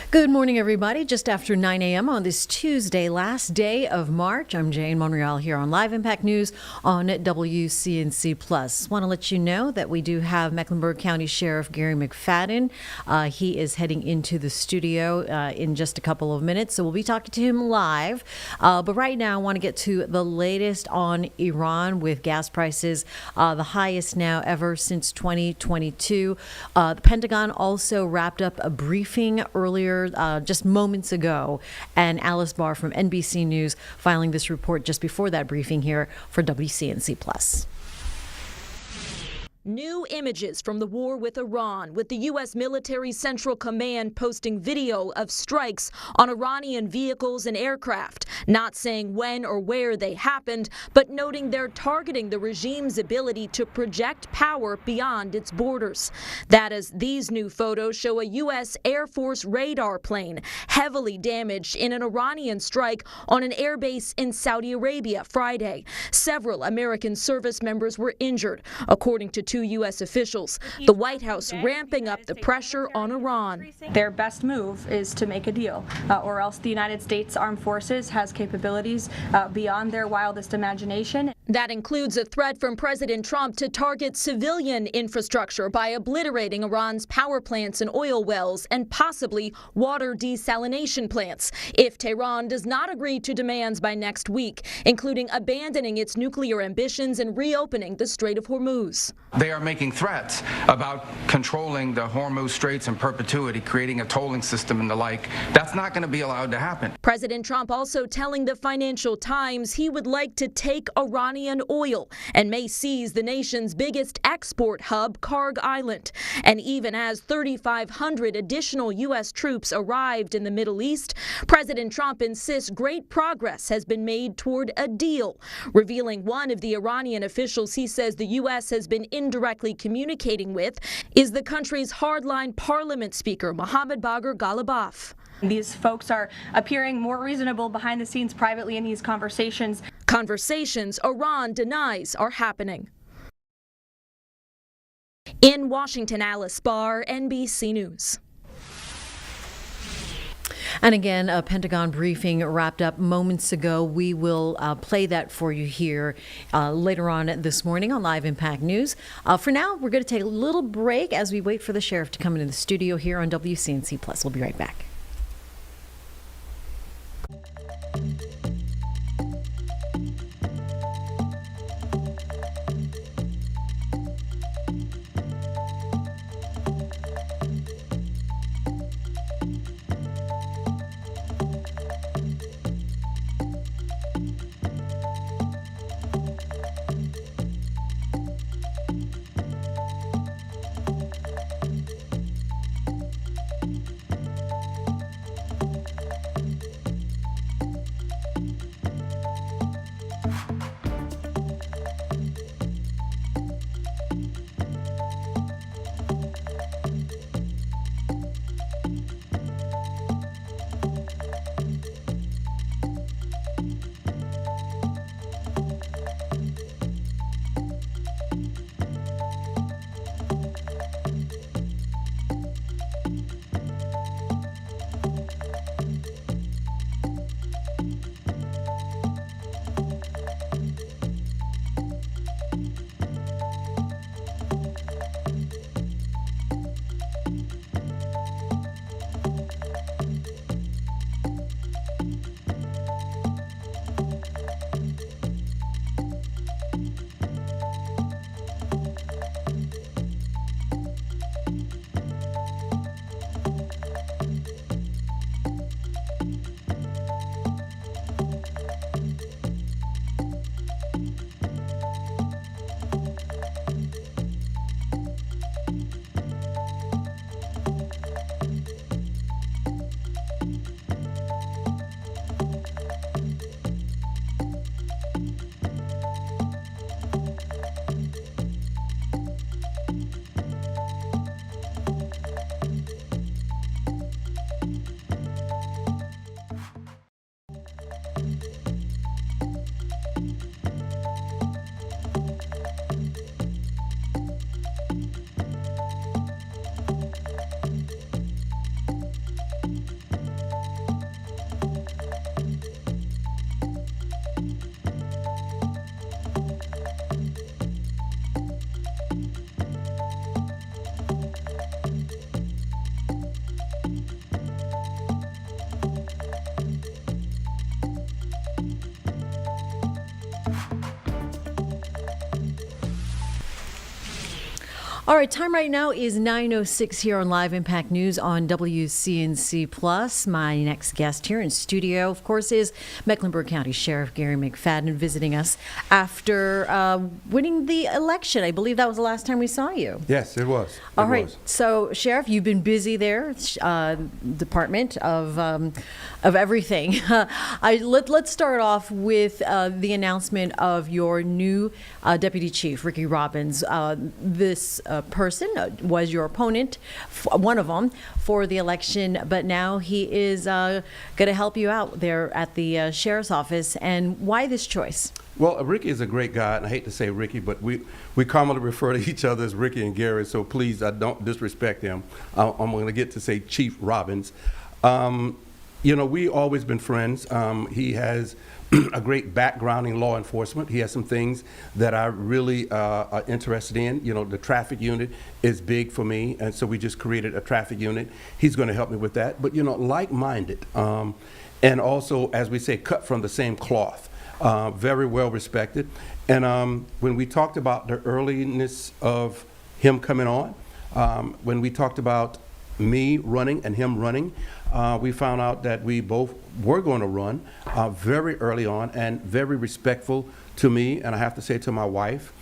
Good morning, everybody. Just after 9 a.m. on this Tuesday, last day of March. I'm Jane Monreal here on Live Impact News on WCNC Plus. Want to let you know that we do have Mecklenburg County Sheriff Gary McFadden. He is heading into the studio in just a couple of minutes, so we'll be talking to him live. But right now, I want to get to the latest on Iran with gas prices, the highest now ever since 2022. The Pentagon also wrapped up a briefing earlier just moments ago, and Alice Barr from NBC News filing this report just before that briefing here for WCNC Plus. New images from the war with Iran, with the U.S. military Central Command posting video of strikes on Iranian vehicles and aircraft, not saying when or where they happened, but noting they're targeting the regime's ability to project power beyond its borders. That as these new photos show a U.S. Air Force radar plane heavily damaged in an Iranian strike on an airbase in Saudi Arabia Friday. Several American service members were injured, according to two U.S. officials. The White House ramping up the pressure on Iran. Their best move is to make a deal, or else the United States Armed Forces has capabilities beyond their wildest imagination. That includes a threat from President Trump to target civilian infrastructure by obliterating Iran's power plants and oil wells and possibly water desalination plants if Tehran does not agree to demands by next week, including abandoning its nuclear ambitions and reopening the Strait of Hormuz. They are making threats about controlling the Hormuz Straits in perpetuity, creating a tolling system and the like. That's not going to be allowed to happen. President Trump also telling the Financial Times he would like to take Iranian oil and may seize the nation's biggest export hub, Karg Island. And even as 3,500 additional U.S. troops arrived in the Middle East, President Trump insists great progress has been made toward a deal, revealing one of the Iranian officials he says the U.S. has been indirectly communicating with is the country's hardline parliament speaker, Mohammad Bagher Ghalibaf. These folks are appearing more reasonable behind the scenes privately in these conversations. Conversations Iran denies are happening. In Washington, Alice Barr, NBC News. And again, a Pentagon briefing wrapped up moments ago. We will play that for you here later on this morning on Live Impact News. For now, we're going to take a little break as we wait for the sheriff to come into the studio here on WCNC Plus. We'll be right back. All right, time right now is 9:06 here on Live Impact News on WCNC Plus. My next guest here in studio, of course, is Mecklenburg County Sheriff Gary McFadden, visiting us after winning the election. I believe that was the last time we saw you. Yes, it was. All right, so Sheriff, you've been busy there, Department of everything. Let's start off with the announcement of your new Deputy Chief, Ricky Robbins. This person was your opponent, one of them, for the election, but now he is going to help you out there at the Sheriff's Office. And why this choice? Well, Ricky is a great guy, and I hate to say Ricky, but we commonly refer to each other as Ricky and Gary, so please, don't disrespect him. I'm going to get to say Chief Robbins. We always been friends. He has a great background in law enforcement. He has some things that I really are interested in. The traffic unit is big for me, and so we just created a traffic unit. He's going to help me with that. But, like-minded, and also, as we say, cut from the same cloth. Very well respected. And when we talked about the earliness of him coming on, when we talked about me running and him running, we found out that we both were going to run very early on, and very respectful to me, and I have to say to my wife.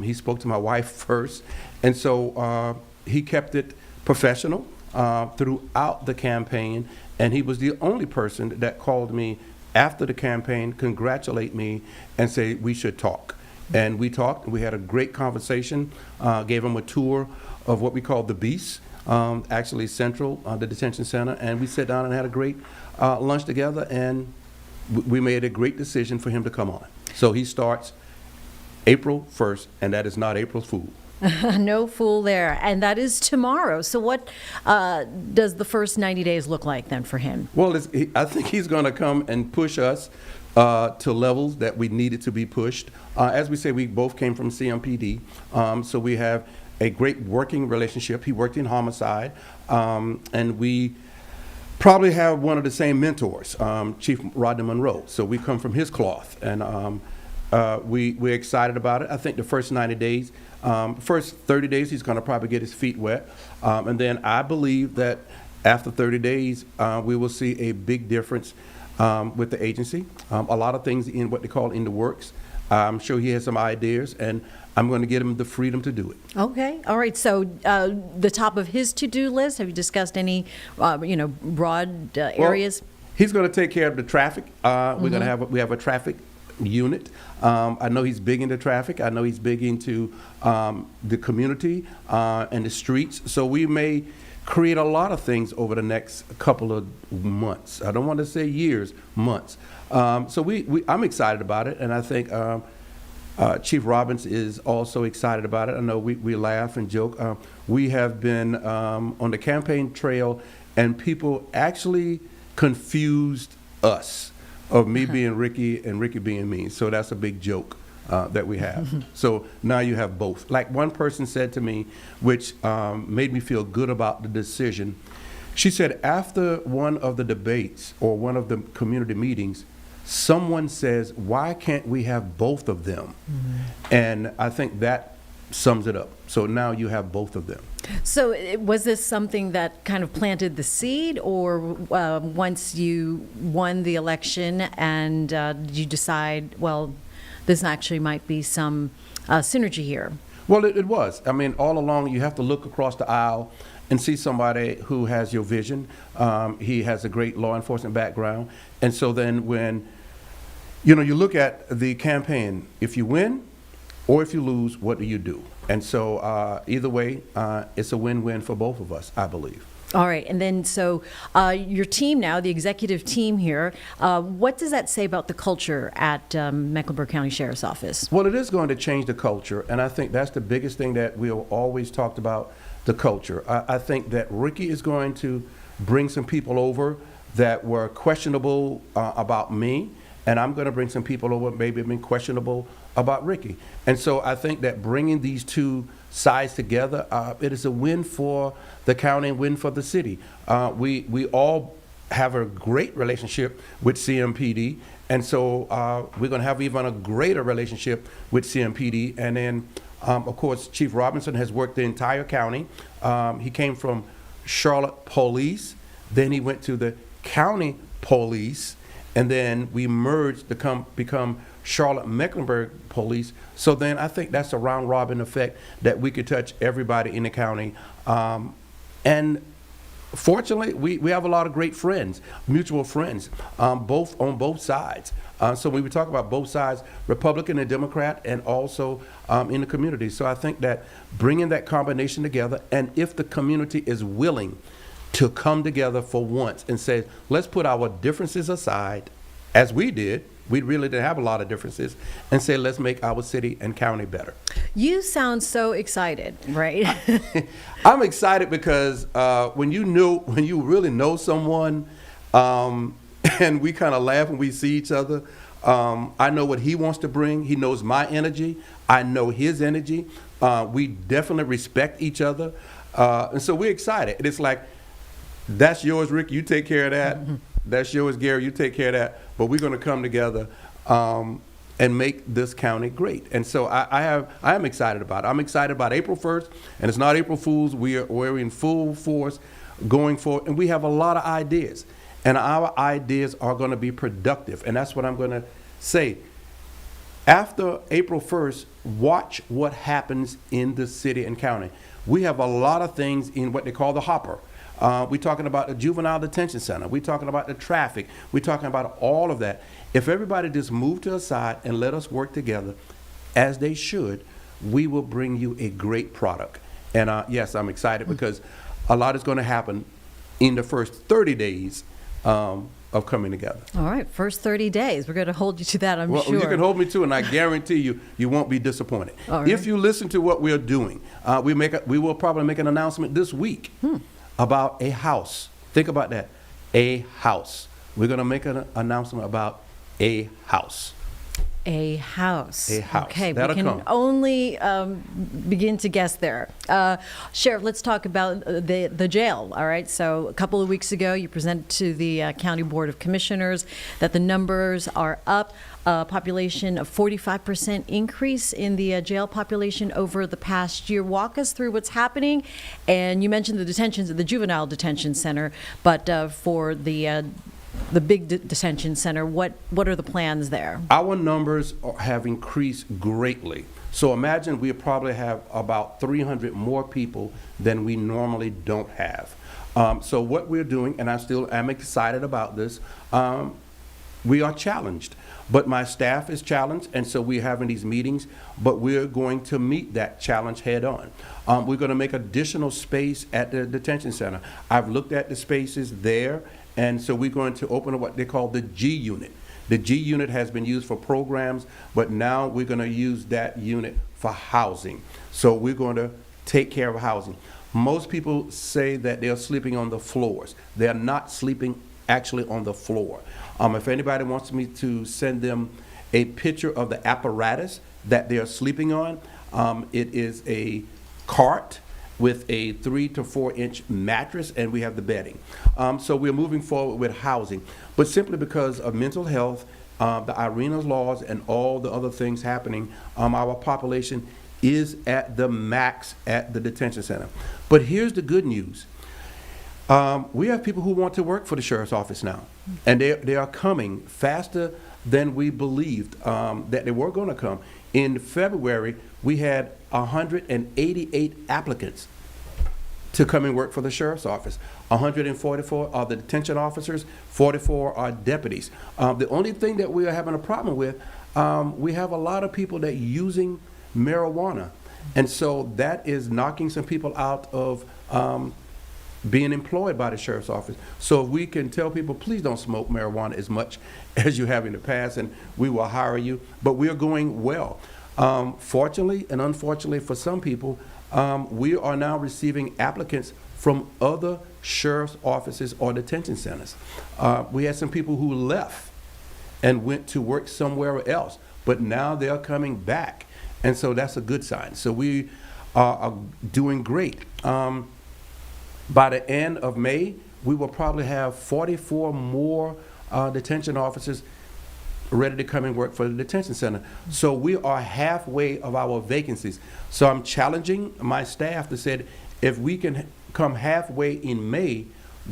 He spoke to my wife first, and so he kept it professional throughout the campaign, and he was the only person that called me after the campaign, congratulate me, and say we should talk. And we talked, and we had a great conversation, gave him a tour of what we call the Beast, actually Central, the detention center, and we sat down and had a great lunch together, and we made a great decision for him to come on. So he starts April 1st, and that is not April Fool. No fool there. And that is tomorrow. So what does the first 90 days look like then for him? Well, I think he's going to come and push us to levels that we needed to be pushed. As we say, we both came from CMPD, so we have a great working relationship. He worked in homicide, and we probably have one of the same mentors, Chief Rodney Monroe. So we come from his cloth, and we're excited about it. I think the first 90 days, first 30 days, he's going to probably get his feet wet. And then I believe that after 30 days, we will see a big difference with the agency. A lot of things in what they call in the works. I'm sure he has some ideas, and I'm going to get him the freedom to do it. Okay. All right. So the top of his to-do list, have you discussed any, broad areas? Well, he's going to take care of the traffic. We're going to we have a traffic unit. I know he's big into traffic. I know he's big into the community and the streets. So we may create a lot of things over the next couple of months. I don't want to say years, months. So I'm excited about it, and I think Chief Robbins is also excited about it. I know we laugh and joke. We have been on the campaign trail, and people actually confused us of me being Ricky and Ricky being me. So that's a big joke that we have. So now you have both. Like one person said to me, which made me feel good about the decision. She said, after one of the debates or one of the community meetings, someone says, why can't we have both of them? And I think that sums it up. So now you have both of them. So was this something that kind of planted the seed, or once you won the election and did you decide, well, this actually might be some synergy here? Well, it was. I mean, all along you have to look across the aisle and see somebody who has your vision. He has a great law enforcement background. And so then when, you look at the campaign, if you win or if you lose, what do you do? And so either way, it's a win-win for both of us, I believe. All right. And then so your team now, the executive team here, what does that say about the culture at Mecklenburg County Sheriff's Office? Well, it is going to change the culture. And I think that's the biggest thing that we have always talked about, the culture. I think that Ricky is going to bring some people over that were questionable about me. And I'm going to bring some people over maybe been questionable about Ricky. And so I think that bringing these two sides together, it is a win for the county and win for the city. We all have a great relationship with CMPD, and so we're going to have even a greater relationship with CMPD. And then Of course, Chief Robinson has worked the entire county. He came from Charlotte Police, then he went to the county police, and then we merged to become Charlotte Mecklenburg Police. So then I think that's a round robin effect that we could touch everybody in the county. And fortunately, we have a lot of great friends, mutual friends, both on both sides. So when we talk about both sides, Republican and Democrat, and also in the community. So I think that bringing that combination together, and if the community is willing to come together for once and say, let's put our differences aside, as we did. We really didn't have a lot of differences, and say, let's make our city and county better. You sound so excited, right? I'm excited because when you really know someone, and we kind of laugh when we see each other. I know what he wants to bring. He knows my energy. I know his energy. We definitely respect each other. And so we're excited. And it's like, that's yours, Rick. You take care of that. Mm-hmm. That's yours, Gary. You take care of that. But we're going to come together and make this county great. And so I am excited about it. I'm excited about April 1st. And it's not April Fool's. We're in full force going forward. And we have a lot of ideas. And our ideas are going to be productive. And that's what I'm going to say. After April 1st, watch what happens in the city and county. We have a lot of things in what they call the hopper. We're talking about the juvenile detention center. We're talking about the traffic. We're talking about all of that. If everybody just move to a side and let us work together, as they should, we will bring you a great product. And yes, I'm excited because a lot is going to happen in the first 30 days of coming together. All right, first 30 days. We're going to hold you to that, I'm sure. You can hold me to, and I guarantee you won't be disappointed. Right. If you listen to what we're doing, we will probably make an announcement this week about a house. Think about that, a house. We're going to make an announcement about a house. A house. A house. Okay, That'll we can come. only begin to guess there. Sheriff, let's talk about the jail. All right, so a couple of weeks ago, you presented to the County Board of Commissioners that the numbers are up. Population of 45% increase in the jail population over the past year. Walk us through what's happening. And you mentioned the juvenile detention center, but for the big detention center, what are the plans there? Our numbers have increased greatly. So imagine we probably have about 300 more people than we normally don't have. So what we're doing, and I still am excited about this, we are challenged. But my staff is challenged, and so we're having these meetings, but we're going to meet that challenge head on. We're going to make additional space at the detention center. I've looked at the spaces there, and so we're going to open up what they call the G unit. The G unit has been used for programs, but now we're going to use that unit for housing. So we're going to take care of housing. Most people say that they're sleeping on the floors. They're not sleeping actually on the floor. If anybody wants me to send them a picture of the apparatus that they're sleeping on, it is a cart with a 3 to 4 inch mattress, and we have the bedding. So we're moving forward with housing, but simply because of mental health, the IRENA laws, and all the other things happening, our population is at the max at the detention center. But here's the good news. We have people who want to work for the sheriff's office now, and they are coming faster than we believed that they were going to come. In February, we had 188 applicants to come and work for the sheriff's office. 144 are the detention officers, 44 are deputies. The only thing that we are having a problem with, we have a lot of people that are using marijuana, and so that is knocking some people out of being employed by the sheriff's office. So if we can tell people, please don't smoke marijuana as much as you have in the past, and we will hire you. But we are going well. Fortunately and unfortunately for some people, we are now receiving applicants from other sheriff's offices or detention centers. We had some people who left and went to work somewhere else, but now they're coming back. And so that's a good sign. So we are doing great. By the end of May, we will probably have 44 more detention officers ready to come and work for the detention center. So we are halfway of our vacancies. So I'm challenging my staff to say, if we can come halfway in May,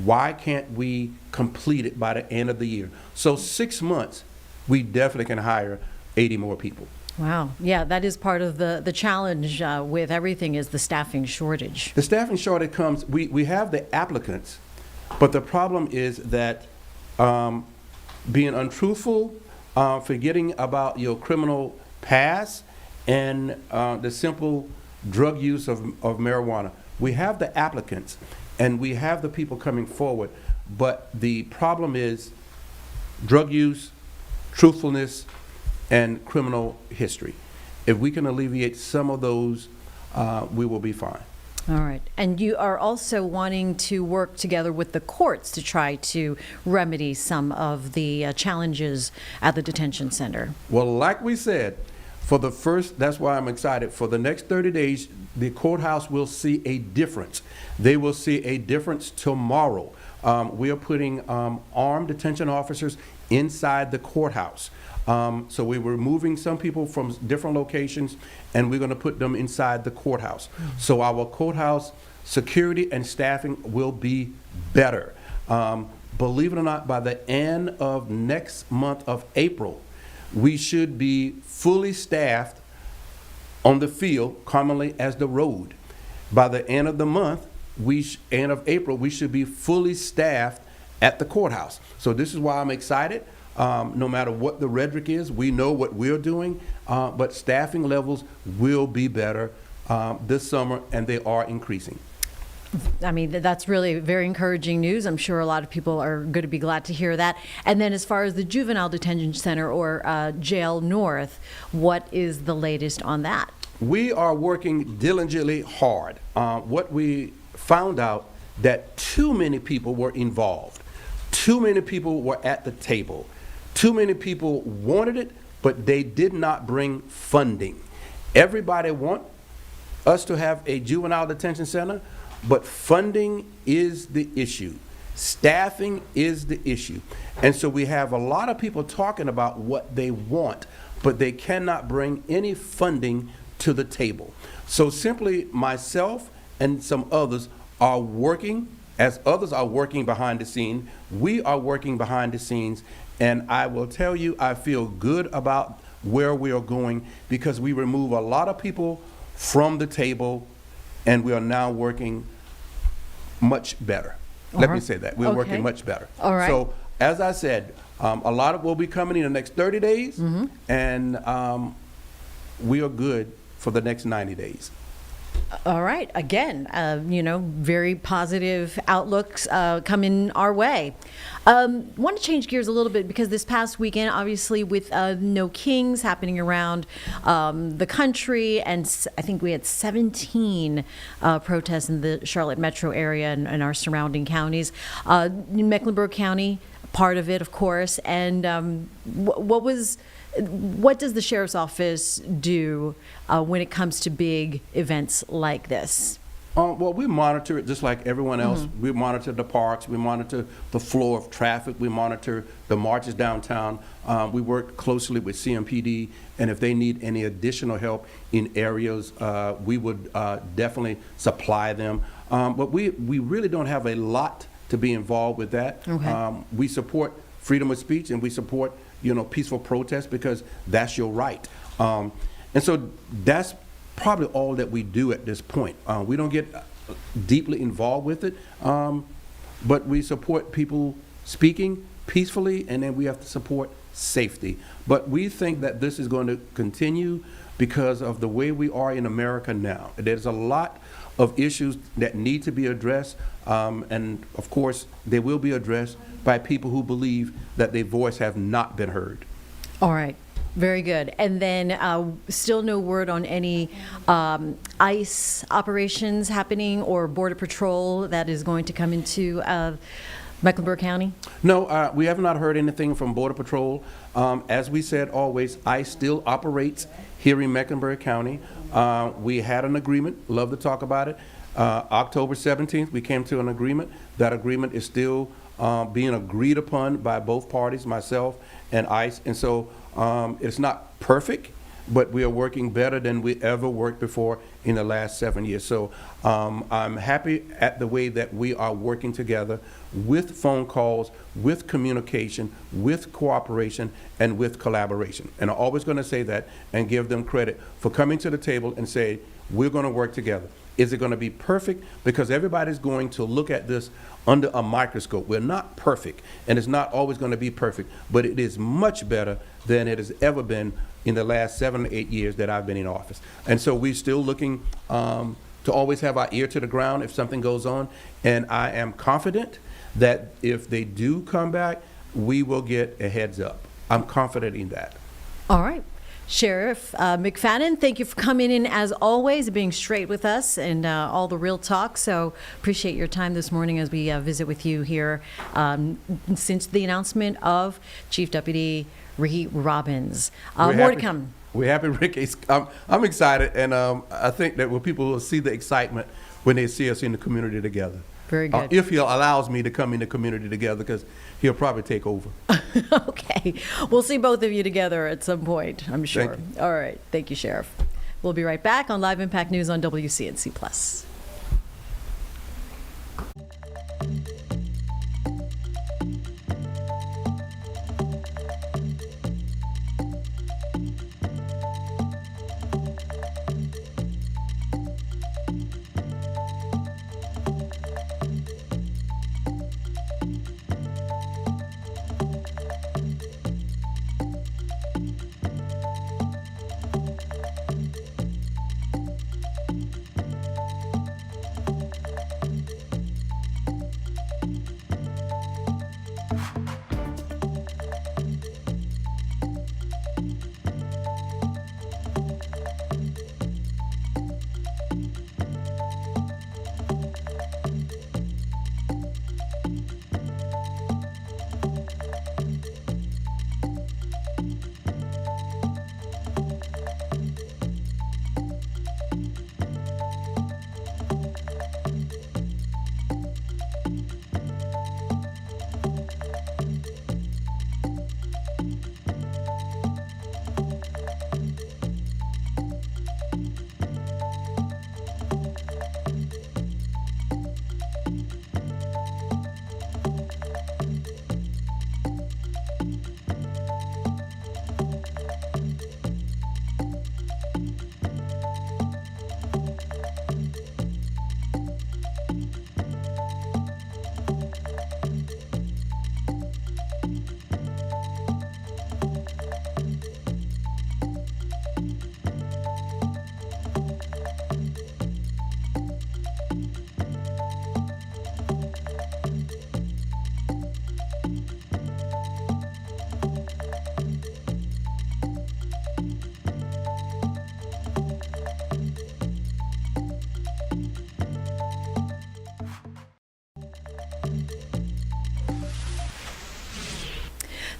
why can't we complete it by the end of the year? So 6 months, we definitely can hire 80 more people. Wow. Yeah, that is part of the challenge with everything is the staffing shortage. The staffing shortage comes, we have the applicants, but the problem is that being untruthful, forgetting about your criminal past, and the simple drug use of marijuana. We have the applicants, and we have the people coming forward, but the problem is drug use, truthfulness, and criminal history. If we can alleviate some of those, we will be fine. All right. And you are also wanting to work together with the courts to try to remedy some of the challenges at the detention center. Well, like we said, that's why I'm excited. For the next 30 days, the courthouse will see a difference. They will see a difference tomorrow. We are putting armed detention officers inside the courthouse. So we're removing some people from different locations, and we're going to put them inside the courthouse. So our courthouse security and staffing will be better. Believe it or not, by the end of next month of April, we should be fully staffed on the field, commonly as the road. By the end of the month, end of April, we should be fully staffed at the courthouse. So this is why I'm excited. No matter what the rhetoric is, we know what we're doing, but staffing levels will be better this summer, and they are increasing. I mean, that's really very encouraging news. I'm sure a lot of people are going to be glad to hear that. And then as far as the Juvenile Detention Center or Jail North, what is the latest on that? We are working diligently hard. What we found out that too many people were involved. Too many people were at the table. Too many people wanted it, but they did not bring funding. Everybody wants us to have a juvenile detention center, but funding is the issue. Staffing is the issue. And so we have a lot of people talking about what they want, but they cannot bring any funding to the table. So simply myself and some others are working, as others are working behind the scenes, we are working behind the scenes, and I will tell you, I feel good about where we are going because we remove a lot of people from the table, and we are now working much better. Let me say that. We're working much better. All right. So, as I said, a lot of will be coming in the next 30 days, and we are good for the next 90 days. All right. Again, very positive outlooks coming our way. Want to change gears a little bit because this past weekend, obviously, with No Kings happening around the country, and I think we had 17 protests in the Charlotte metro area and our surrounding counties. Mecklenburg County, part of it, of course. And what does the sheriff's office do when it comes to big events like this? Well, we monitor it just like everyone else. We monitor the parks, we monitor the flow of traffic, we monitor the marches downtown. We work closely with CMPD, and if they need any additional help in areas, we would definitely supply them. But we really don't have a lot to be involved with that. Okay. We support freedom of speech, and we support peaceful protest because that's your right. And so that's probably all that we do at this point. We don't get deeply involved with it, but we support people speaking peacefully, and then we have to support safety. But we think that this is going to continue because of the way we are in America now. There's a lot of issues that need to be addressed, and of course they will be addressed by people who believe that their voice have not been heard. All right. Very good. And then still no word on any ICE operations happening or Border Patrol that is going to come into Mecklenburg County? No, we have not heard anything from Border Patrol. As we said always, ICE still operates here in Mecklenburg County. We had an agreement, love to talk about it. October 17th, we came to an agreement. That agreement is still being agreed upon by both parties, myself and ICE. And so it's not perfect, but we are working better than we ever worked before in the last 7 years. So I'm happy at the way that we are working together with phone calls, with communication, with cooperation, and with collaboration. And I'm always going to say that and give them credit for coming to the table and say, we're going to work together. Is it going to be perfect? Because everybody's going to look at this under a microscope. We're not perfect, and it's not always going to be perfect, but it is much better than it has ever been in the last 7 or 8 years that I've been in office. And so we're still looking to always have our ear to the ground if something goes on, and I am confident that if they do come back, we will get a heads up. I'm confident in that. All right. Sheriff McFadden, thank you for coming in as always, being straight with us and all the real talk. So appreciate your time this morning as we visit with you here since the announcement of Chief Deputy Ricky Robbins. More to come. We're happy, Ricky. I'm excited, and I think that when people will see the excitement when they see us in the community together. Very good. If he allows me to come in the community together, because he'll probably take over. Okay. We'll see both of you together at some point, I'm sure. Thank you. All right. Thank you, Sheriff. We'll be right back on Live Impact News on WCNC Plus.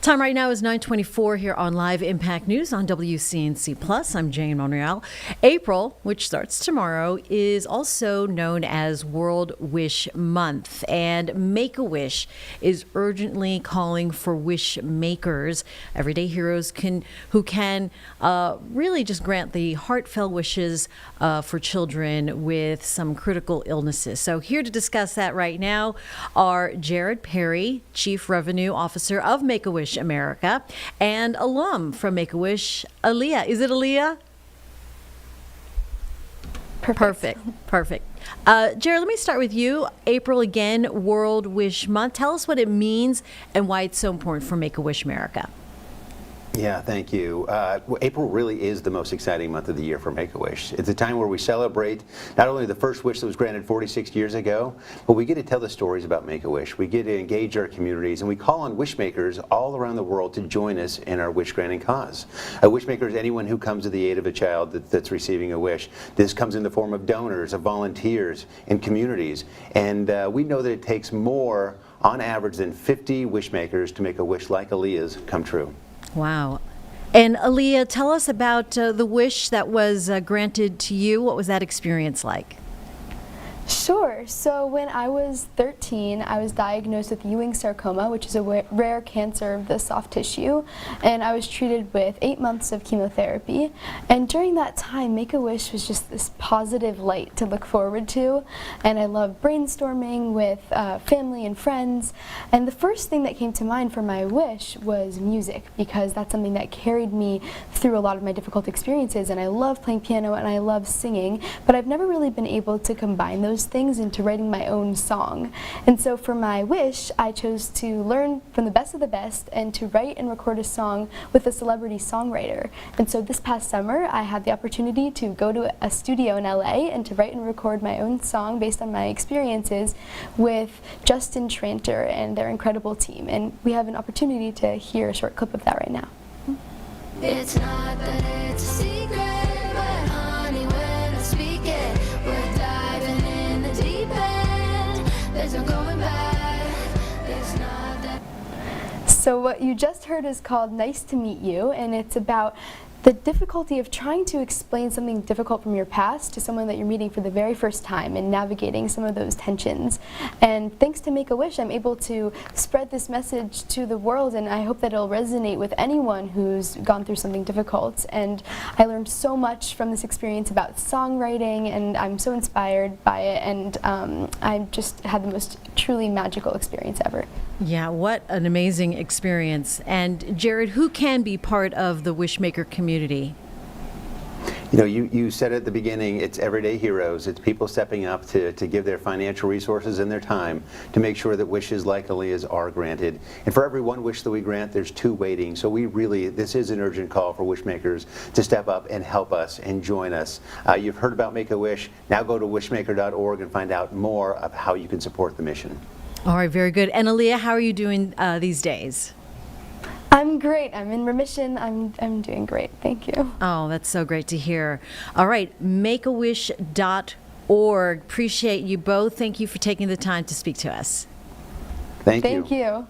Time right now is 9:24 here on Live Impact News on WCNC Plus. I'm Jane Monreal. April, which starts tomorrow, is also known as World Wish Month, and Make-A-Wish is urgently calling for wish makers, everyday heroes who can really just grant the heartfelt wishes for children with some critical illnesses. So here to discuss that right now are Jared Perry, Chief Revenue Officer of Make-A-Wish America, and alum from Make-A-Wish, Aaliyah. Is it Aaliyah? Perfect. Jared, let me start with you. April again, World Wish Month. Tell us what it means and why it's so important for Make-A-Wish America. Yeah, thank you. April really is the most exciting month of the year for Make-A-Wish. It's a time where we celebrate not only the first wish that was granted 46 years ago, but we get to tell the stories about Make-A-Wish. We get to engage our communities, and we call on wish makers all around the world to join us in our wish granting cause. A wish maker is anyone who comes to the aid of a child that's receiving a wish. This comes in the form of donors, of volunteers, and communities. And we know that it takes more, on average, than 50 wish makers to make a wish like Aaliyah's come true. Wow. And Aaliyah, tell us about the wish that was granted to you. What was that experience like? Sure. So when I was 13, I was diagnosed with Ewing sarcoma, which is a rare cancer of the soft tissue, and I was treated with 8 months of chemotherapy. And during that time, Make-A-Wish was just this positive light to look forward to, and I loved brainstorming with family and friends. And the first thing that came to mind for my wish was music, because that's something that carried me through a lot of my difficult experiences, and I love playing piano and I love singing, but I've never really been able to combine those things into writing my own song. And so for my wish, I chose to learn from the best of the best and to write and record a song with a celebrity songwriter. And so this past summer, I had the opportunity to go to a studio in LA and to write and record my own song based on my experiences with Justin Tranter and their incredible team. And we have an opportunity to hear a short clip of that right now. It's not that it's a secret, but honey, when I speak it, we're diving in the deep end. There's no going back. It's not that. So what you just heard is called Nice to Meet You, and it's about the difficulty of trying to explain something difficult from your past to someone that you're meeting for the very first time and navigating some of those tensions. And thanks to Make-A-Wish, I'm able to spread this message to the world, and I hope that it'll resonate with anyone who's gone through something difficult. And I learned so much from this experience about songwriting, and I'm so inspired by it, and I just had the most truly magical experience ever. Yeah, what an amazing experience. And Jared, who can be part of the Wishmaker community? You know, you said at the beginning, it's everyday heroes. It's people stepping up to give their financial resources and their time to make sure that wishes like Aaliyah's are granted. And for every one wish that we grant, there's 2 waiting. So this is an urgent call for Wishmakers to step up and help us and join us. You've heard about Make-A-Wish. Now go to wishmaker.org and find out more of how you can support the mission. All right, very good. And Aaliyah, how are you doing these days? I'm great. I'm in remission. I'm doing great. Thank you. Oh, that's so great to hear. All right, makeawish.org. Appreciate you both. Thank you for taking the time to speak to us. Thank you.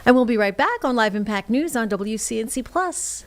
And we'll be right back on Live Impact News on WCNC Plus.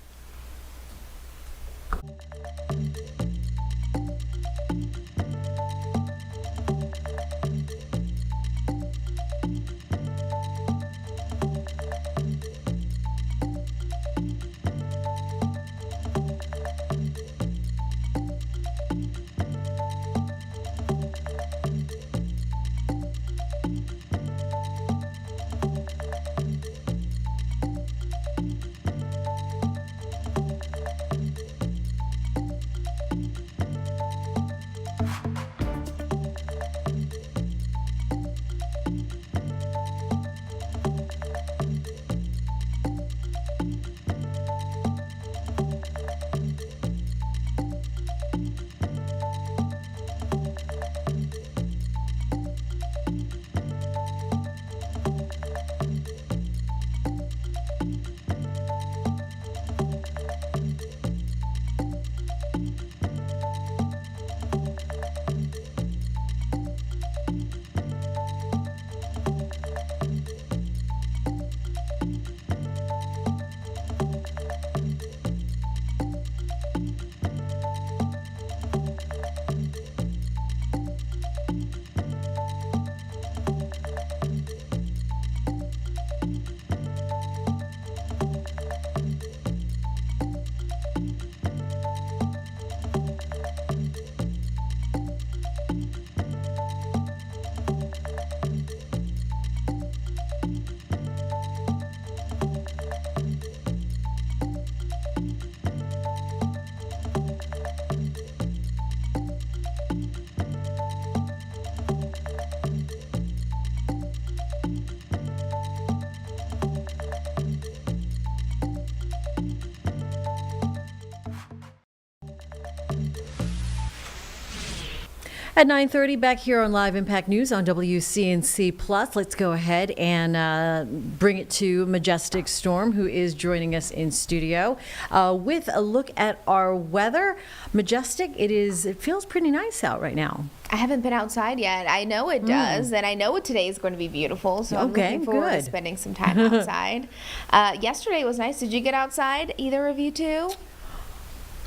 At 9:30, back here on Live Impact News on WCNC Plus. Let's go ahead and bring it to Majestic Storm, who is joining us in studio with a look at our weather. Majestic, it feels pretty nice out right now. I haven't been outside yet. I know it does, and I know today is going to be beautiful, so I'm looking forward to spending some time outside. Yesterday was nice. Did you get outside, either of you two?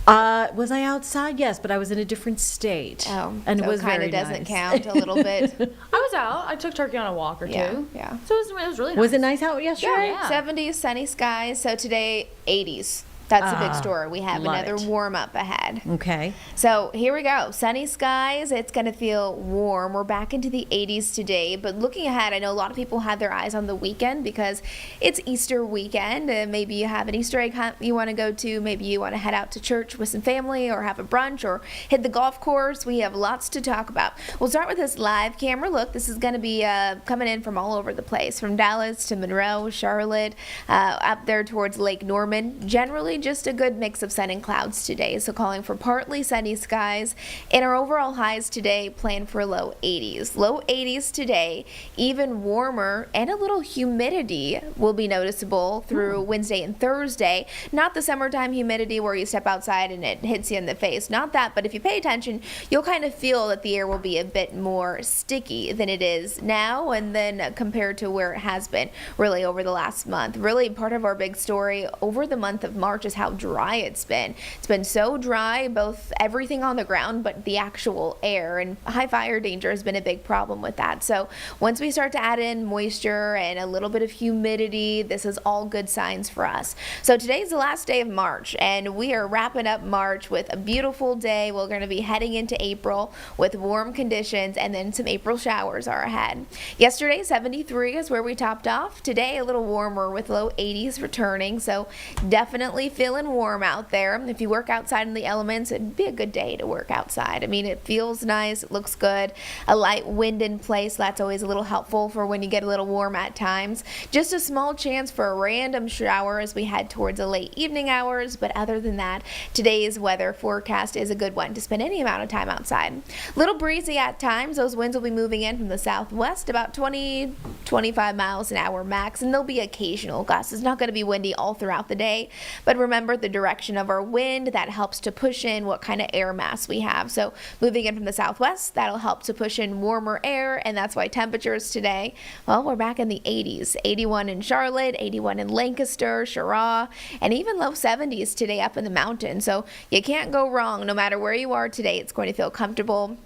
Was I outside? Yes, but I was in a different state. Oh, and so it was kind very of doesn't nice. count a little bit. I was out. I took Turkey on a walk or two. Yeah. So it was really nice. Was it nice out yesterday? Yeah. 70s, sunny skies. So today, 80s. That's a big story. We have love another it. warm up ahead. Okay. So here we go. Sunny skies. It's going to feel warm. We're back into the 80s today. But looking ahead, I know a lot of people have their eyes on the weekend because it's Easter weekend. Maybe you have an Easter egg hunt you want to go to. Maybe you want to head out to church with some family or have a brunch or hit the golf course. We have lots to talk about. We'll start with this live camera look. This is going to be coming in from all over the place, from Dallas to Monroe, Charlotte, up there towards Lake Norman. Generally, just a good mix of sun and clouds today, so calling for partly sunny skies. And our overall highs today planned for low 80s. Low 80s today, even warmer, and a little humidity will be noticeable through Wednesday and Thursday. Not the summertime humidity where you step outside and it hits you in the face. Not that, but if you pay attention, you'll kind of feel that the air will be a bit more sticky than it is now, and then compared to where it has been really over the last month. Really, part of our big story over the month of March is how dry it's been. It's been so dry, both everything on the ground, but the actual air, and high fire danger has been a big problem with that. So once we start to add in moisture and a little bit of humidity, this is all good signs for us. So today's the last day of March, and we are wrapping up March with a beautiful day. We're going to be heading into April with warm conditions, and then some April showers are ahead. Yesterday, 73 is where we topped off. Today, a little warmer with low 80s returning, so definitely feeling warm out there. If you work outside in the elements, it'd be a good day to work outside. I mean, it feels nice, it looks good. A light wind in place, that's always a little helpful for when you get a little warm at times. Just a small chance for a random shower as we head towards the late evening hours, but other than that, today's weather forecast is a good one to spend any amount of time outside. Little breezy at times. Those winds will be moving in from the southwest, about 20-25 miles an hour max, and there'll be occasional gusts. It's not going to be windy all throughout the day, but remember the direction of our wind, that helps to push in what kind of air mass we have. So moving in from the southwest, that'll help to push in warmer air, and that's why temperatures today, well, we're back in the 80s. 81 in Charlotte, 81 in Lancaster, Cheraw, and even low 70s today up in the mountains. So you can't go wrong. No matter where you are today, it's going to feel comfortable.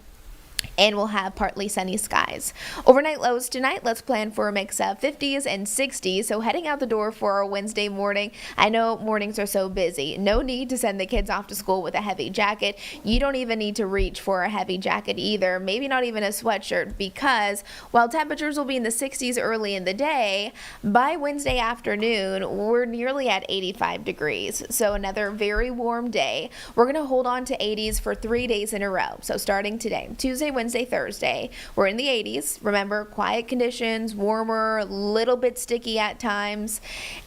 And we'll have partly sunny skies. Overnight lows tonight, let's plan for a mix of 50s and 60s. So heading out the door for our Wednesday morning, I know mornings are so busy. No need to send the kids off to school with a heavy jacket. You don't even need to reach for a heavy jacket either. Maybe not even a sweatshirt, because while temperatures will be in the 60s early in the day, by Wednesday afternoon, we're nearly at 85 degrees. So another very warm day. We're going to hold on to 80s for 3 days in a row. So starting today, Tuesday, Wednesday, Thursday, we're in the 80s. Remember, quiet conditions, warmer, a little bit sticky at times.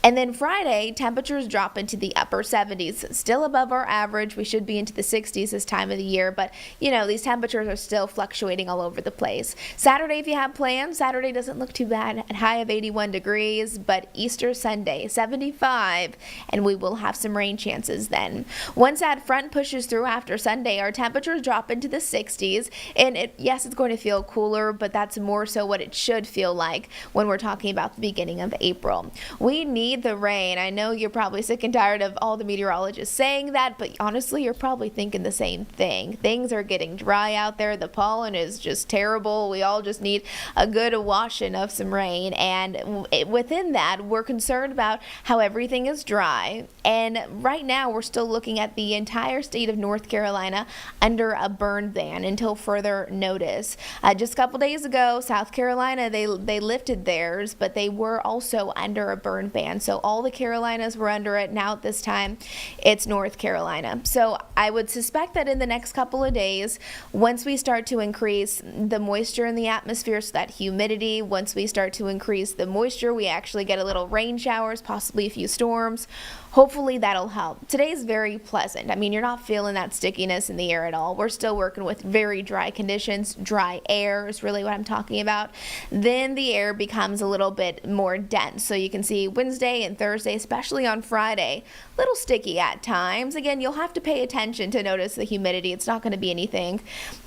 And then Friday, temperatures drop into the upper 70s, still above our average. We should be into the 60s this time of the year, but you know, these temperatures are still fluctuating all over the place. Saturday, if you have plans, Saturday doesn't look too bad at high of 81 degrees, but Easter Sunday, 75, and we will have some rain chances then. Once that front pushes through after Sunday, our temperatures drop into the 60s, and yes, it's going to feel cooler, but that's more so what it should feel like when we're talking about the beginning of April. We need the rain. I know you're probably sick and tired of all the meteorologists saying that, but honestly, you're probably thinking the same thing. Things are getting dry out there. The pollen is just terrible. We all just need a good washing of some rain, and within that, we're concerned about how everything is dry, and right now, we're still looking at the entire state of North Carolina under a burn ban until further notice. Just a couple days ago, South Carolina, they lifted theirs, but they were also under a burn ban. So all the Carolinas were under it. Now at this time, it's North Carolina. So I would suspect that in the next couple of days, once we start to increase the moisture in the atmosphere, so that humidity, once we start to increase the moisture, we actually get a little rain showers, possibly a few storms. Hopefully that'll help. Today's very pleasant. I mean, you're not feeling that stickiness in the air at all. We're still working with very dry conditions. Dry air is really what I'm talking about. Then the air becomes a little bit more dense. So you can see Wednesday and Thursday, especially on Friday, a little sticky at times. Again, you'll have to pay attention to notice the humidity. It's not going to be anything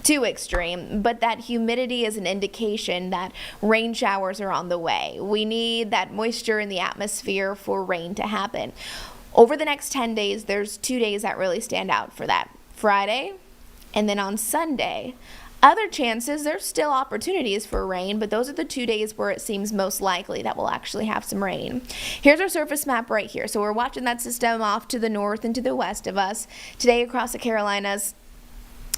too extreme, but that humidity is an indication that rain showers are on the way. We need that moisture in the atmosphere for rain to happen. Over the next 10 days, there's 2 days that really stand out for that. Friday, and then on Sunday. Other chances, there's still opportunities for rain, but those are the 2 days where it seems most likely that we'll actually have some rain. Here's our surface map right here. So we're watching that system off to the north and to the west of us. Today across the Carolinas,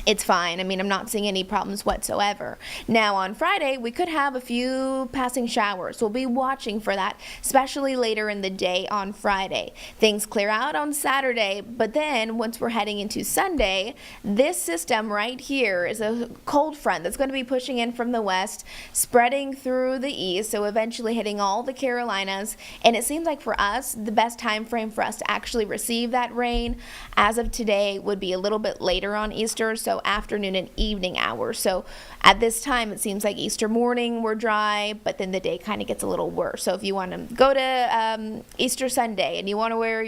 it's fine. I mean, I'm not seeing any problems whatsoever. Now, on Friday, we could have a few passing showers. We'll be watching for that, especially later in the day on Friday. Things clear out on Saturday, but then once we're heading into Sunday, this system right here is a cold front that's going to be pushing in from the west, spreading through the east, so eventually hitting all the Carolinas. And it seems like for us, the best time frame for us to actually receive that rain as of today would be a little bit later on Easter, so afternoon and evening hours. So at this time, it seems like Easter morning we're dry, but then the day kind of gets a little worse. So if you want to go to Easter Sunday and you want to wear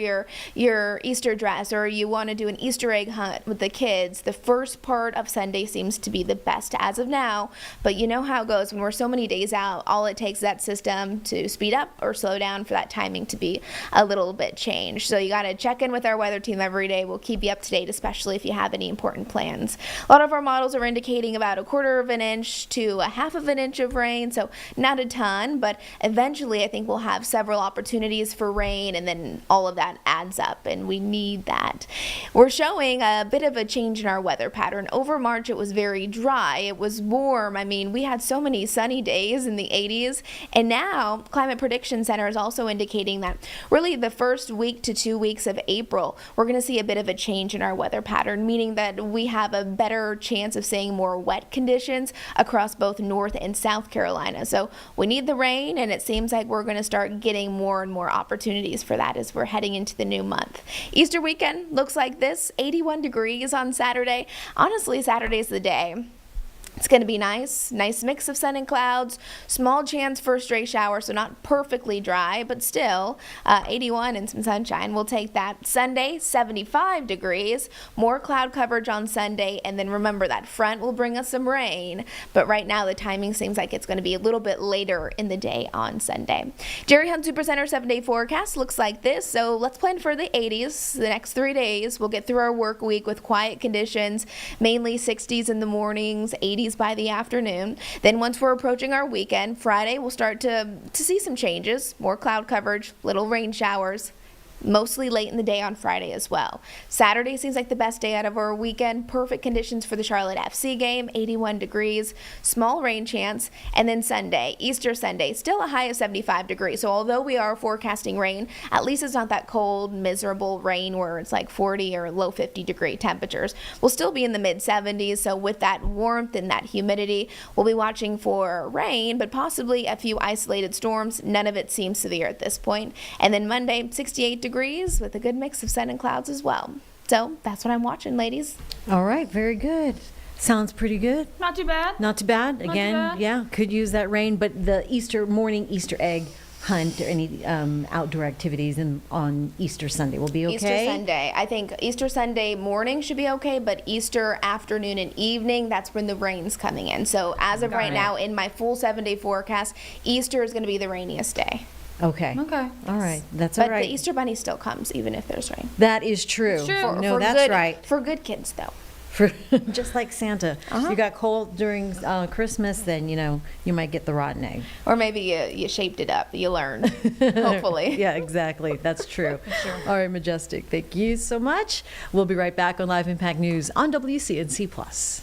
your Easter dress, or you want to do an Easter egg hunt with the kids, the first part of Sunday seems to be the best as of now. But you know how it goes when we're so many days out. All it takes is that system to speed up or slow down for that timing to be a little bit changed. So you got to check in with our weather team every day. We'll keep you up to date, especially if you have any important plans. A lot of our models are indicating about 1/4 of an inch to 1/2 of an inch of rain, so not a ton, but eventually I think we'll have several opportunities for rain, and then all of that adds up, and we need that. We're showing a bit of a change in our weather pattern. Over March, it was very dry. It was warm. I mean, we had so many sunny days in the 80s, and now Climate Prediction Center is also indicating that really the first week to 2 weeks of April, we're going to see a bit of a change in our weather pattern, meaning that we have a better chance of seeing more wet conditions across both North and South Carolina. So we need the rain, and it seems like we're going to start getting more and more opportunities for that as we're heading into the new month. Easter weekend looks like this, 81 degrees on Saturday. Honestly, Saturday's the day. It's going to be nice mix of sun and clouds, small chance for a stray shower, so not perfectly dry, but still 81 and some sunshine. We'll take that. Sunday, 75 degrees, more cloud coverage on Sunday, and then remember that front will bring us some rain, but right now the timing seems like it's going to be a little bit later in the day on Sunday. Jerry Hunt Supercenter 7-day forecast looks like this, so let's plan for the 80s the next 3 days. We'll get through our work week with quiet conditions, mainly 60s in the mornings, 80s by the afternoon. Then once we're approaching our weekend, Friday, we'll start to see some changes, more cloud coverage, little rain showers, mostly late in the day on Friday as well. Saturday seems like the best day out of our weekend. Perfect conditions for the Charlotte FC game, 81 degrees, small rain chance. And then Sunday, Easter Sunday, still a high of 75 degrees. So although we are forecasting rain, at least it's not that cold, miserable rain where it's like 40 or low 50 degree temperatures. We'll still be in the mid 70s. So with that warmth and that humidity, we'll be watching for rain, but possibly a few isolated storms. None of it seems severe at this point. And then Monday, 68 degrees with a good mix of sun and clouds as well. So that's what I'm watching, ladies. All right, very good. Sounds pretty good. Not too bad. Not too bad. Not Again, too bad. yeah, could use that rain, but the Easter morning Easter egg hunt or any outdoor activities on Easter Sunday will be okay? Easter Sunday. I think Easter Sunday morning should be okay, but Easter afternoon and evening, that's when the rain's coming in. So as of right now, in my full 7-day forecast, Easter is going to be the rainiest day. Okay. Okay. All right. That's But all right. the Easter bunny still comes, even if there's rain. That is true. It's true. No, For that's good, right. For good kids, though. For just like Santa. You got cold during Christmas, then, you might get the rotten egg. Or maybe you shaped it up. You learned, hopefully. Yeah, exactly. That's true. All right, Majestic. Thank you so much. We'll be right back on Live Impact News on WCNC Plus.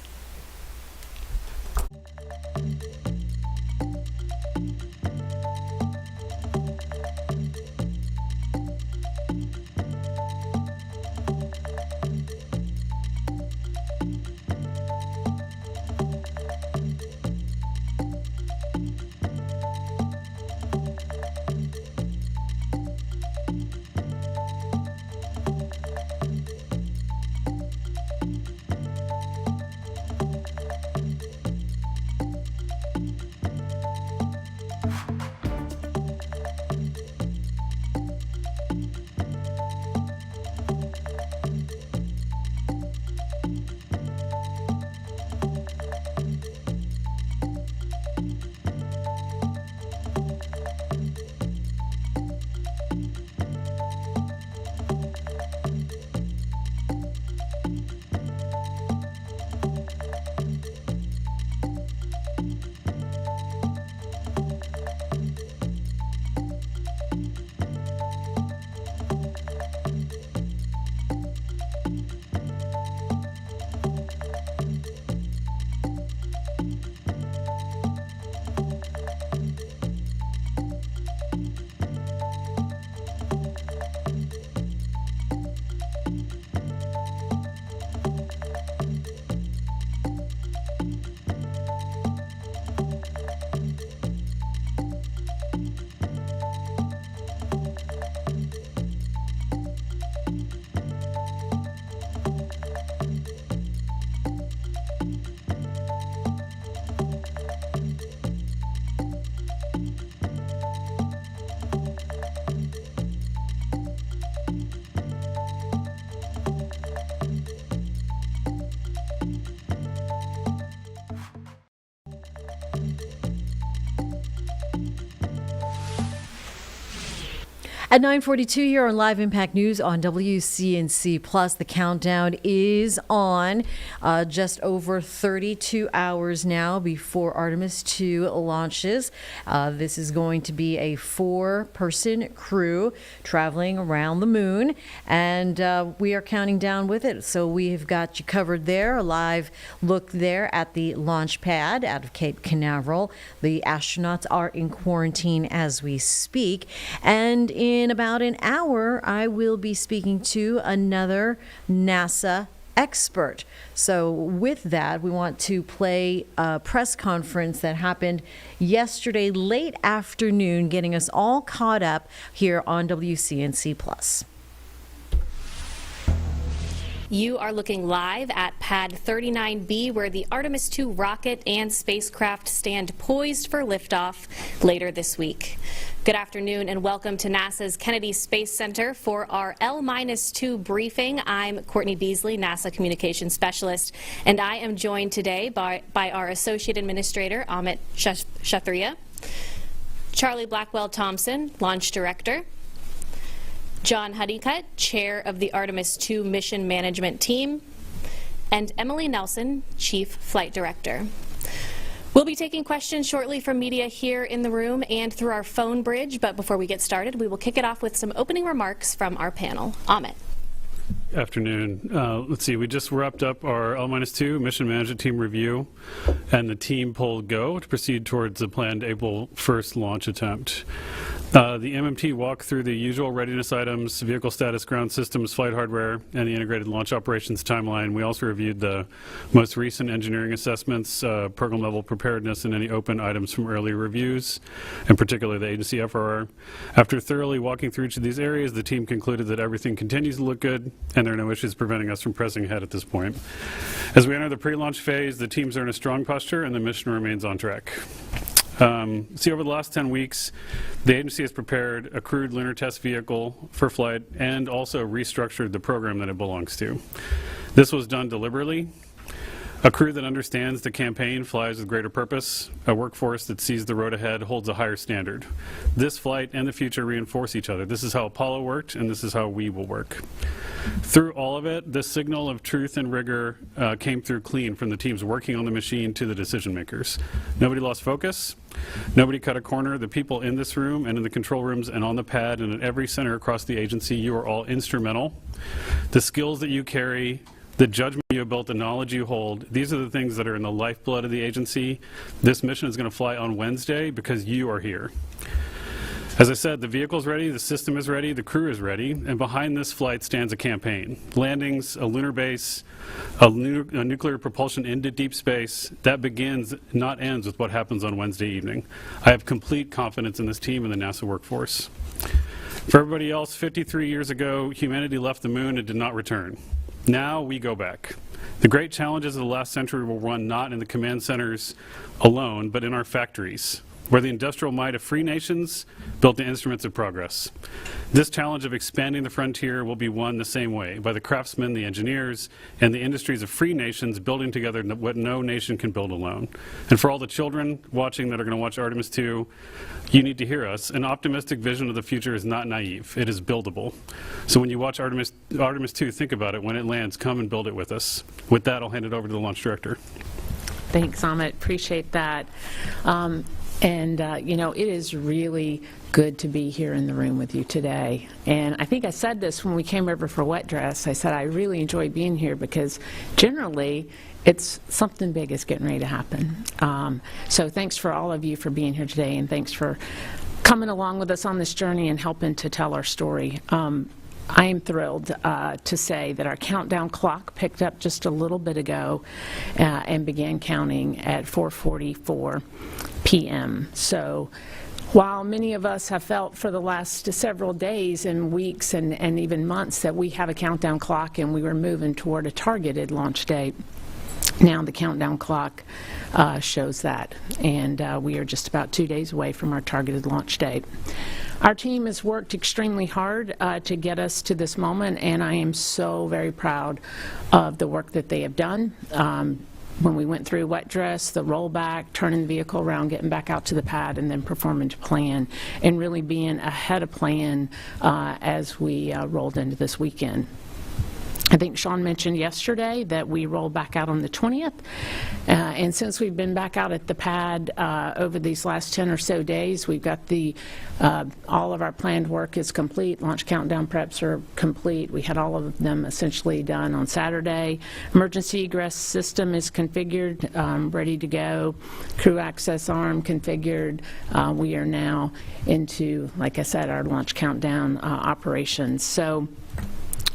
At 9:42 here on Live Impact News on WCNC Plus, the countdown is on. Just over 32 hours now before Artemis 2 launches. This is going to be a 4-person crew traveling around the moon, and we are counting down with it. So we have got you covered there. A live look there at the launch pad out of Cape Canaveral. The astronauts are in quarantine as we speak, and in about an hour, I will be speaking to another NASA expert. So with that, we want to play a press conference that happened yesterday late afternoon, getting us all caught up here on WCNC Plus. You are looking live at Pad 39B, where the Artemis 2 rocket and spacecraft stand poised for liftoff later this week. Good afternoon and welcome to NASA's Kennedy Space Center for our L-2 briefing. I'm Courtney Beasley, NASA Communications Specialist, and I am joined today by our Associate Administrator, Amit Kshatriya, Charlie Blackwell-Thompson, Launch Director, John Honeycutt, Chair of the Artemis 2 Mission Management Team, and Emily Nelson, Chief Flight Director. We'll be taking questions shortly from media here in the room and through our phone bridge, but before we get started, we will kick it off with some opening remarks from our panel. Amit. Afternoon. Let's see, we just wrapped up our L-2 Mission Management Team review, and the team pulled go to proceed towards the planned April 1st launch attempt. The MMT walked through the usual readiness items, vehicle status, ground systems, flight hardware, and the integrated launch operations timeline. We also reviewed the most recent engineering assessments, program level preparedness, and any open items from earlier reviews, in particular the agency FRR. After thoroughly walking through each of these areas, the team concluded that everything continues to look good, and there are no issues preventing us from pressing ahead at this point. As we enter the pre-launch phase, the teams are in a strong posture, and the mission remains on track. Over the last 10 weeks, the agency has prepared a crewed lunar test vehicle for flight and also restructured the program that it belongs to. This was done deliberately. A crew that understands the campaign flies with greater purpose. A workforce that sees the road ahead holds a higher standard. This flight and the future reinforce each other. This is how Apollo worked, and this is how we will work. Through all of it, the signal of truth and rigor came through clean from the teams working on the machine to the decision makers. Nobody lost focus. Nobody cut a corner. The people in this room and in the control rooms and on the pad and at every center across the agency, you are all instrumental. The skills that you carry, the judgment you have built, the knowledge you hold, these are the things that are in the lifeblood of the agency. This mission is going to fly on Wednesday because you are here. As I said, the vehicle's ready, the system is ready, the crew is ready, and behind this flight stands a campaign. Landings, a lunar base, a nuclear propulsion into deep space. That begins, not ends, with what happens on Wednesday evening. I have complete confidence in this team and the NASA workforce. For everybody else, 53 years ago, humanity left the moon and did not return. Now we go back. The great challenges of the last century will run not in the command centers alone, but in our factories, where the industrial might of free nations built the instruments of progress. This challenge of expanding the frontier will be won the same way, by the craftsmen, the engineers, and the industries of free nations building together what no nation can build alone. And for all the children watching that are going to watch Artemis 2, you need to hear us. An optimistic vision of the future is not naive. It is buildable. So when you watch Artemis 2, think about it. When it lands, come and build it with us. With that, I'll hand it over to the launch director. Thanks, Amit. Appreciate that. It is really good to be here in the room with you today. And I think I said this when we came over for wet dress. I said I really enjoy being here because generally it's something big is getting ready to happen. So thanks for all of you for being here today, and thanks for coming along with us on this journey and helping to tell our story. I am thrilled to say that our countdown clock picked up just a little bit ago and began counting at 4:44 p.m. So while many of us have felt for the last several days and weeks and even months that we have a countdown clock and we were moving toward a targeted launch date, now the countdown clock shows that, and we are just about 2 days away from our targeted launch date. Our team has worked extremely hard to get us to this moment, and I am so very proud of the work that they have done. when we went through wet dress, the rollback, turning the vehicle around, getting back out to the pad, and then performing to plan, and really being ahead of plan as we rolled into this weekend. I think Sean mentioned yesterday that we roll back out on the 20th, and since we've been back out at the pad over these last 10 or so days, we've got all of our planned work is complete. Launch countdown preps are complete. We had all of them essentially done on Saturday. Emergency egress system is configured, ready to go. Crew access arm configured. We are now into, like I said, our launch countdown operations. So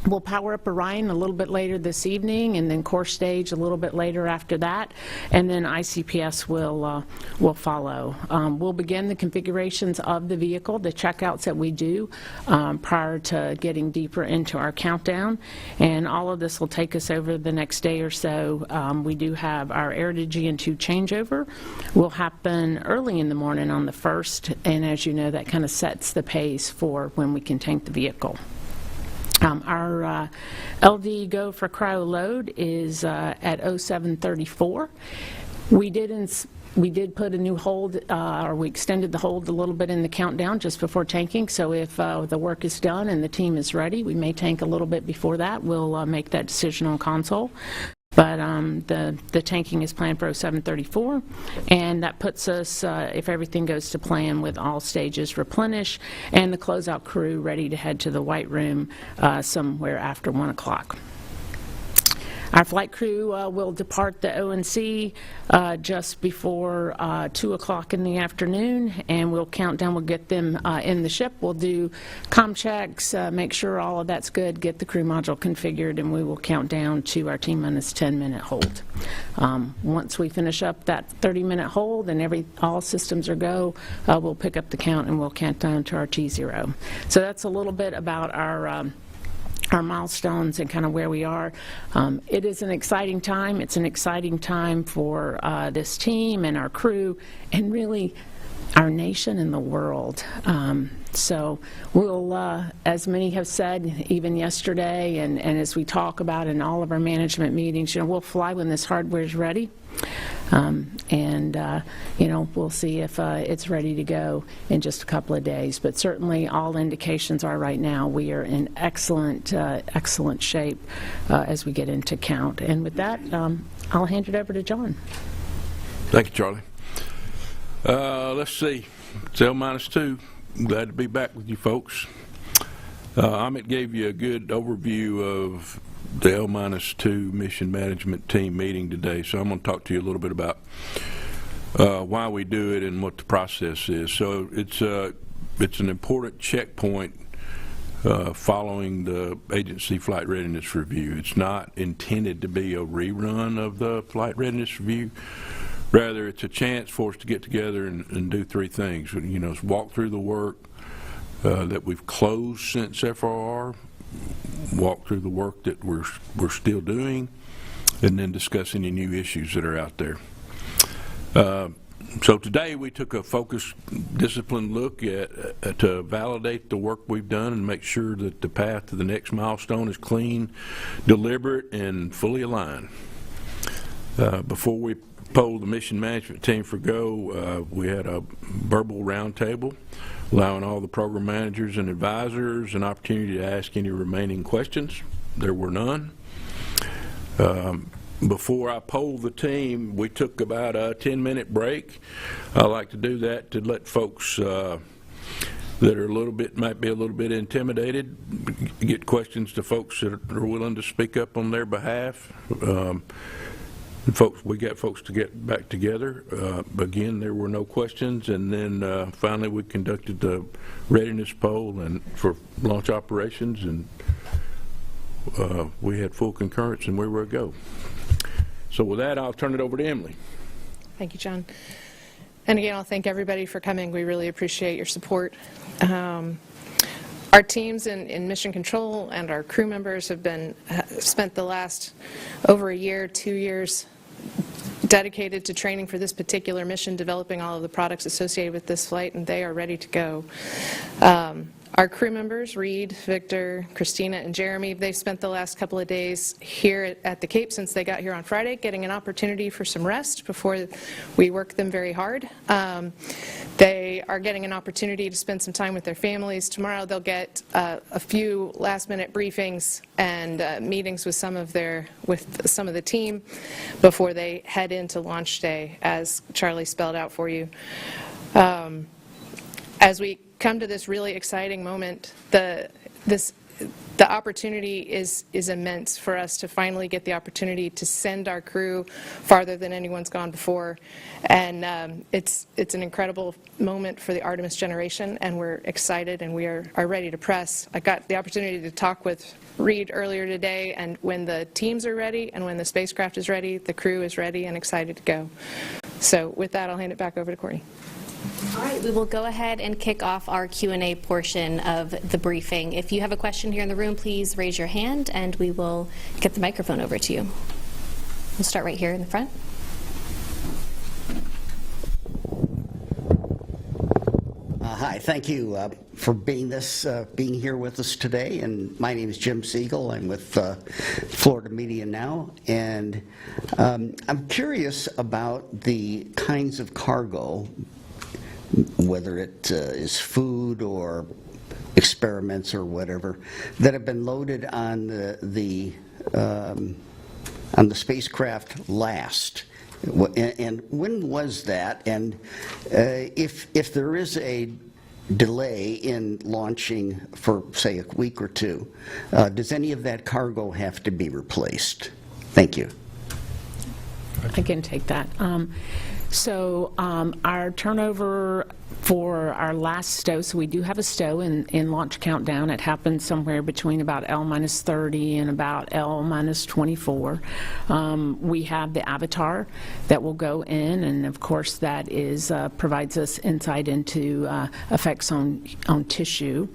we'll power up Orion a little bit later this evening, and then core stage a little bit later after that, and then ICPS will follow. We'll begin the configurations of the vehicle, the checkouts that we do prior to getting deeper into our countdown, and all of this will take us over the next day or so. We do have our air to GN2 changeover will happen early in the morning on the 1st, and as you know, that kind of sets the pace for when we can tank the vehicle. Our LD go for cryo load is at 0734. We did put a new hold, or we extended the hold a little bit in the countdown just before tanking, so if the work is done and the team is ready, we may tank a little bit before that. We'll make that decision on console. But the tanking is planned for 0734, and that puts us, if everything goes to plan, with all stages replenished and the closeout crew ready to head to the White Room somewhere after 1 o'clock. Our flight crew will depart the ONC just before 2 o'clock in the afternoon, and we'll count down. We'll get them in the ship. We'll do comm checks, make sure all of that's good, get the crew module configured, and we will count down to our T-minus 10-minute hold. Once we finish up that 30-minute hold and all systems are go, we'll pick up the count and we'll count down to our T0. So that's a little bit about our milestones and kind of where we are. It is an exciting time. It's an exciting time for this team and our crew and really our nation and the world. So we'll, as many have said, even yesterday and as we talk about in all of our management meetings, we'll fly when this hardware is ready. We'll see if it's ready to go in just a couple of days. But certainly all indications are right now we are in excellent shape as we get into count. And with that, I'll hand it over to John. Thank you, Charlie. Let's see. It's L-2. Glad to be back with you folks. Amit gave you a good overview of the L-2 mission management team meeting today, so I'm going to talk to you a little bit about why we do it and what the process is. So it's an important checkpoint following the agency flight readiness review. It's not intended to be a rerun of the flight readiness review. Rather, it's a chance for us to get together and do three things. It's walk through the work that we've closed since FRR, walk through the work that we're still doing, and then discuss any new issues that are out there. So today we took a focused, disciplined look at to validate the work we've done and make sure that the path to the next milestone is clean, deliberate, and fully aligned. Before we polled the mission management team for go, we had a verbal roundtable allowing all the program managers and advisors an opportunity to ask any remaining questions. There were none. Before I polled the team, we took about a 10-minute break. I like to do that to let folks that are might be a little bit intimidated get questions to folks that are willing to speak up on their behalf. We got folks to get back together. Again, there were no questions, and then finally we conducted the readiness poll and for launch operations, and we had full concurrence, and we were a go. So with that, I'll turn it over to Emily. Thank you, John. And again, I'll thank everybody for coming. We really appreciate your support. Our teams in mission control and our crew members have spent the last over a year, 2 years, dedicated to training for this particular mission, developing all of the products associated with this flight, and they are ready to go. Our crew members, Reed, Victor, Christina, and Jeremy, they've spent the last couple of days here at the Cape since they got here on Friday, getting an opportunity for some rest before we work them very hard. They are getting an opportunity to spend some time with their families. Tomorrow they'll get a few last-minute briefings and meetings with some of the team before they head into launch day, as Charlie spelled out for you. As we come to this really exciting moment, the opportunity is immense for us to finally get the opportunity to send our crew farther than anyone's gone before, and it's an incredible moment for the Artemis generation, and we're excited and we are ready to press. I got the opportunity to talk with Reed earlier today, and when the teams are ready and when the spacecraft is ready, the crew is ready and excited to go. So with that, I'll hand it back over to Courtney. All right, we will go ahead and kick off our Q&A portion of the briefing. If you have a question here in the room, please raise your hand and we will get the microphone over to you. We'll start right here in the front. Hi, thank you for being here with us today. And my name is Jim Siegel. I'm with Florida Media Now, and I'm curious about the kinds of cargo, whether it is food or experiments or whatever, that have been loaded on the spacecraft last. And when was that? And if there is a delay in launching for, say, a week or two, does any of that cargo have to be replaced? Thank you. I can take that. So our turnover for our last stow, so we do have a stow in launch countdown. It happens somewhere between about L-30 and about L-24. We have the Avatar that will go in, and of course that is provides us insight into effects on tissue.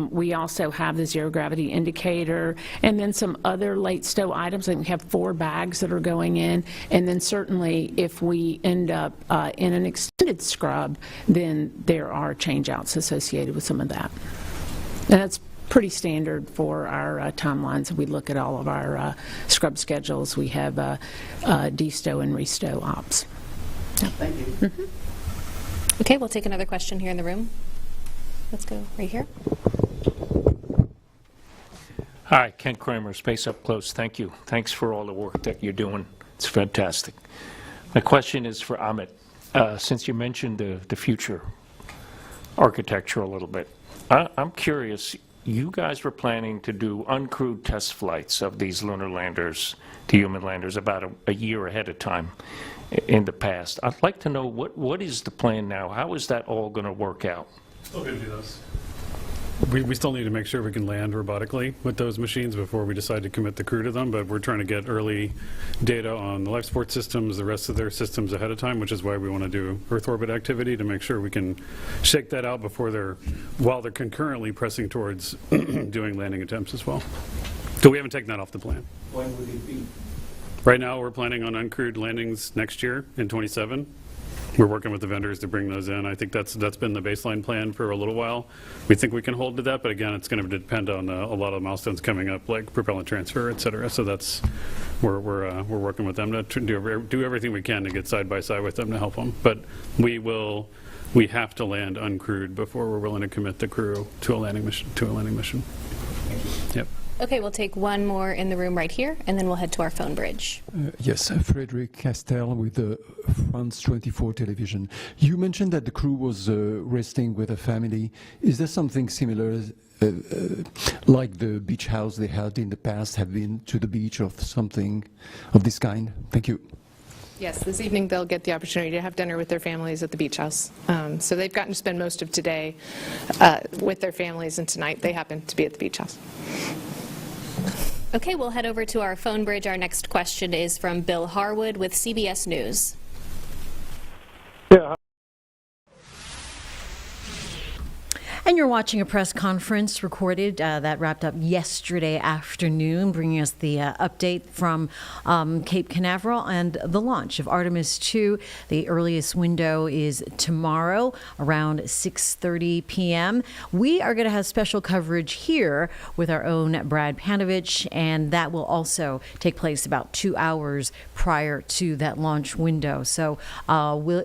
We also have the zero gravity indicator, and then some other late stow items. I think we have 4 bags that are going in, and then certainly if we end up in an extended scrub, then there are change-outs associated with some of that. And that's pretty standard for our timelines. We look at all of our scrub schedules. We have destow and restow ops. Yeah. Thank you. Mm-hmm. Okay, we'll take another question here in the room. Let's go right here. Hi, Ken Kramer, Space Up Close. Thank you. Thanks for all the work that you're doing. It's fantastic. My question is for Amit. Since you mentioned the future architecture a little bit, I'm curious, you guys were planning to do uncrewed test flights of these lunar landers to human landers about a year ahead of time in the past. I'd like to know what is the plan now? How is that all going to work out? Still going to do those. We still need to make sure we can land robotically with those machines before we decide to commit the crew to them, but we're trying to get early data on the life support systems, the rest of their systems ahead of time, which is why we want to do Earth orbit activity to make sure we can shake that out while they're concurrently pressing towards doing landing attempts as well. So we haven't taken that off the plan. When would it be? Right now we're planning on uncrewed landings next year in 27. We're working with the vendors to bring those in. I think that's been the baseline plan for a little while. We think we can hold to that, but again, it's going to depend on a lot of milestones coming up, like propellant transfer, et cetera. So we're working with them to do everything we can to get side by side with them to help them. But we have to land uncrewed before we're willing to commit the crew to a landing mission. Yep. Okay, we'll take one more in the room right here, and then we'll head to our phone bridge. Yes, Frederick Castell with the France 24 television. You mentioned that the crew was resting with a family. Is there something similar, like the beach house they had in the past, have been to the beach or something of this kind? Thank you. Yes, this evening they'll get the opportunity to have dinner with their families at the beach house. So they've gotten to spend most of today with their families, and tonight they happen to be at the beach house. Okay, we'll head over to our phone bridge. Our next question is from Bill Harwood with CBS News. Yeah. And you're watching a press conference recorded that wrapped up yesterday afternoon, bringing us the update from Cape Canaveral and the launch of Artemis II. The earliest window is tomorrow around 6:30 p.m. We are going to have special coverage here with our own Brad Panovich, and that will also take place about 2 hours prior to that launch window. So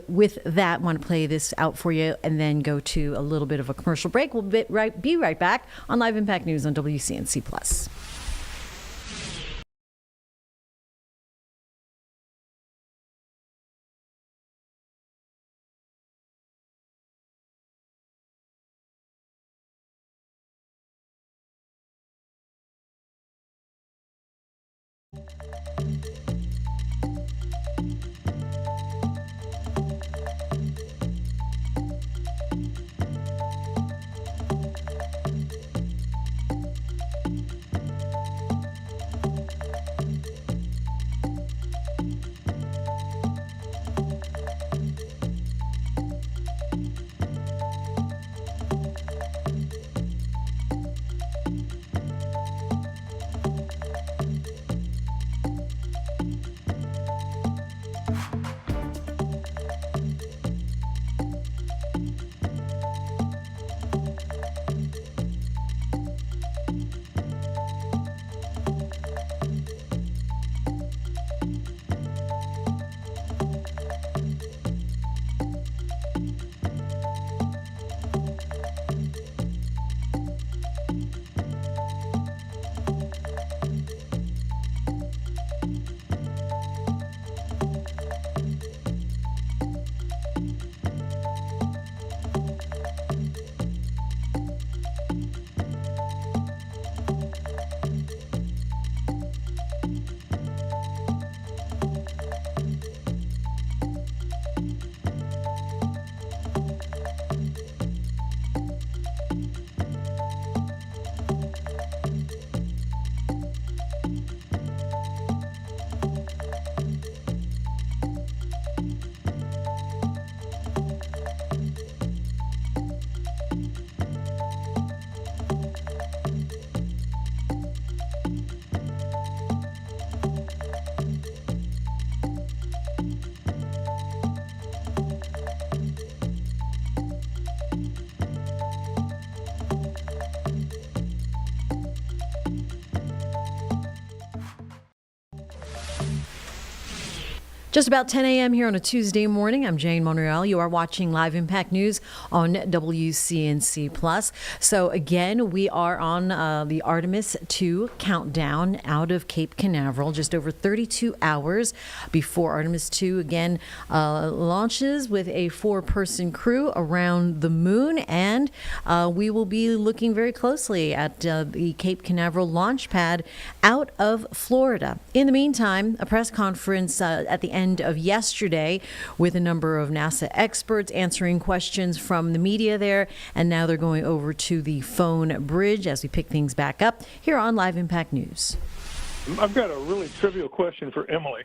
with that, I want to play this out for you and then go to a little bit of a commercial break. We'll be right back on Live Impact News on WCNC Plus. Just about 10 a.m. here on a Tuesday morning. I'm Jane Monreal. You are watching Live Impact News on WCNC Plus. So again, we are on the Artemis II countdown out of Cape Canaveral, just over 32 hours before Artemis II again launches with a 4-person crew around the moon. And we will be looking very closely at the Cape Canaveral launch pad out of Florida. In the meantime, a press conference at the end of yesterday with a number of NASA experts answering questions from the media there, and now they're going over to the phone bridge as we pick things back up here on Live Impact News. I've got a really trivial question for Emily.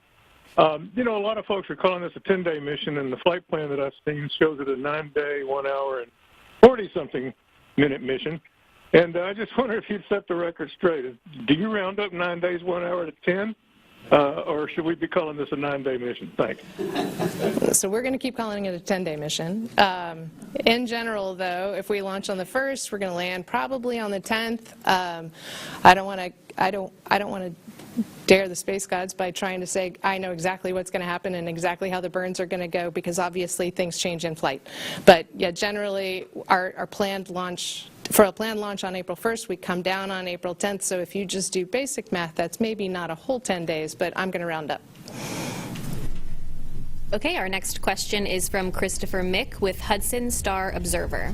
You know, a lot of folks are calling this a 10-day mission, and the flight plan that I've seen shows it a 9-day, 1 hour, and 40-something minute mission. And I just wonder if you'd set the record straight. Do you round up 9 days, 1 hour to 10? Or should we be calling this a 9-day mission? Thanks. So we're going to keep calling it a 10-day mission. In general, though, if we launch on the 1st, we're going to land probably on the 10th. I don't want to dare the space gods by trying to say I know exactly what's going to happen and exactly how the burns are going to go, because obviously things change in flight. But yeah, generally our planned launch. For a planned launch on April 1st, we come down on April 10th, so if you just do basic math, that's maybe not a whole 10 days, but I'm going to round up. Okay, our next question is from Christopher Mick with Hudson Star Observer.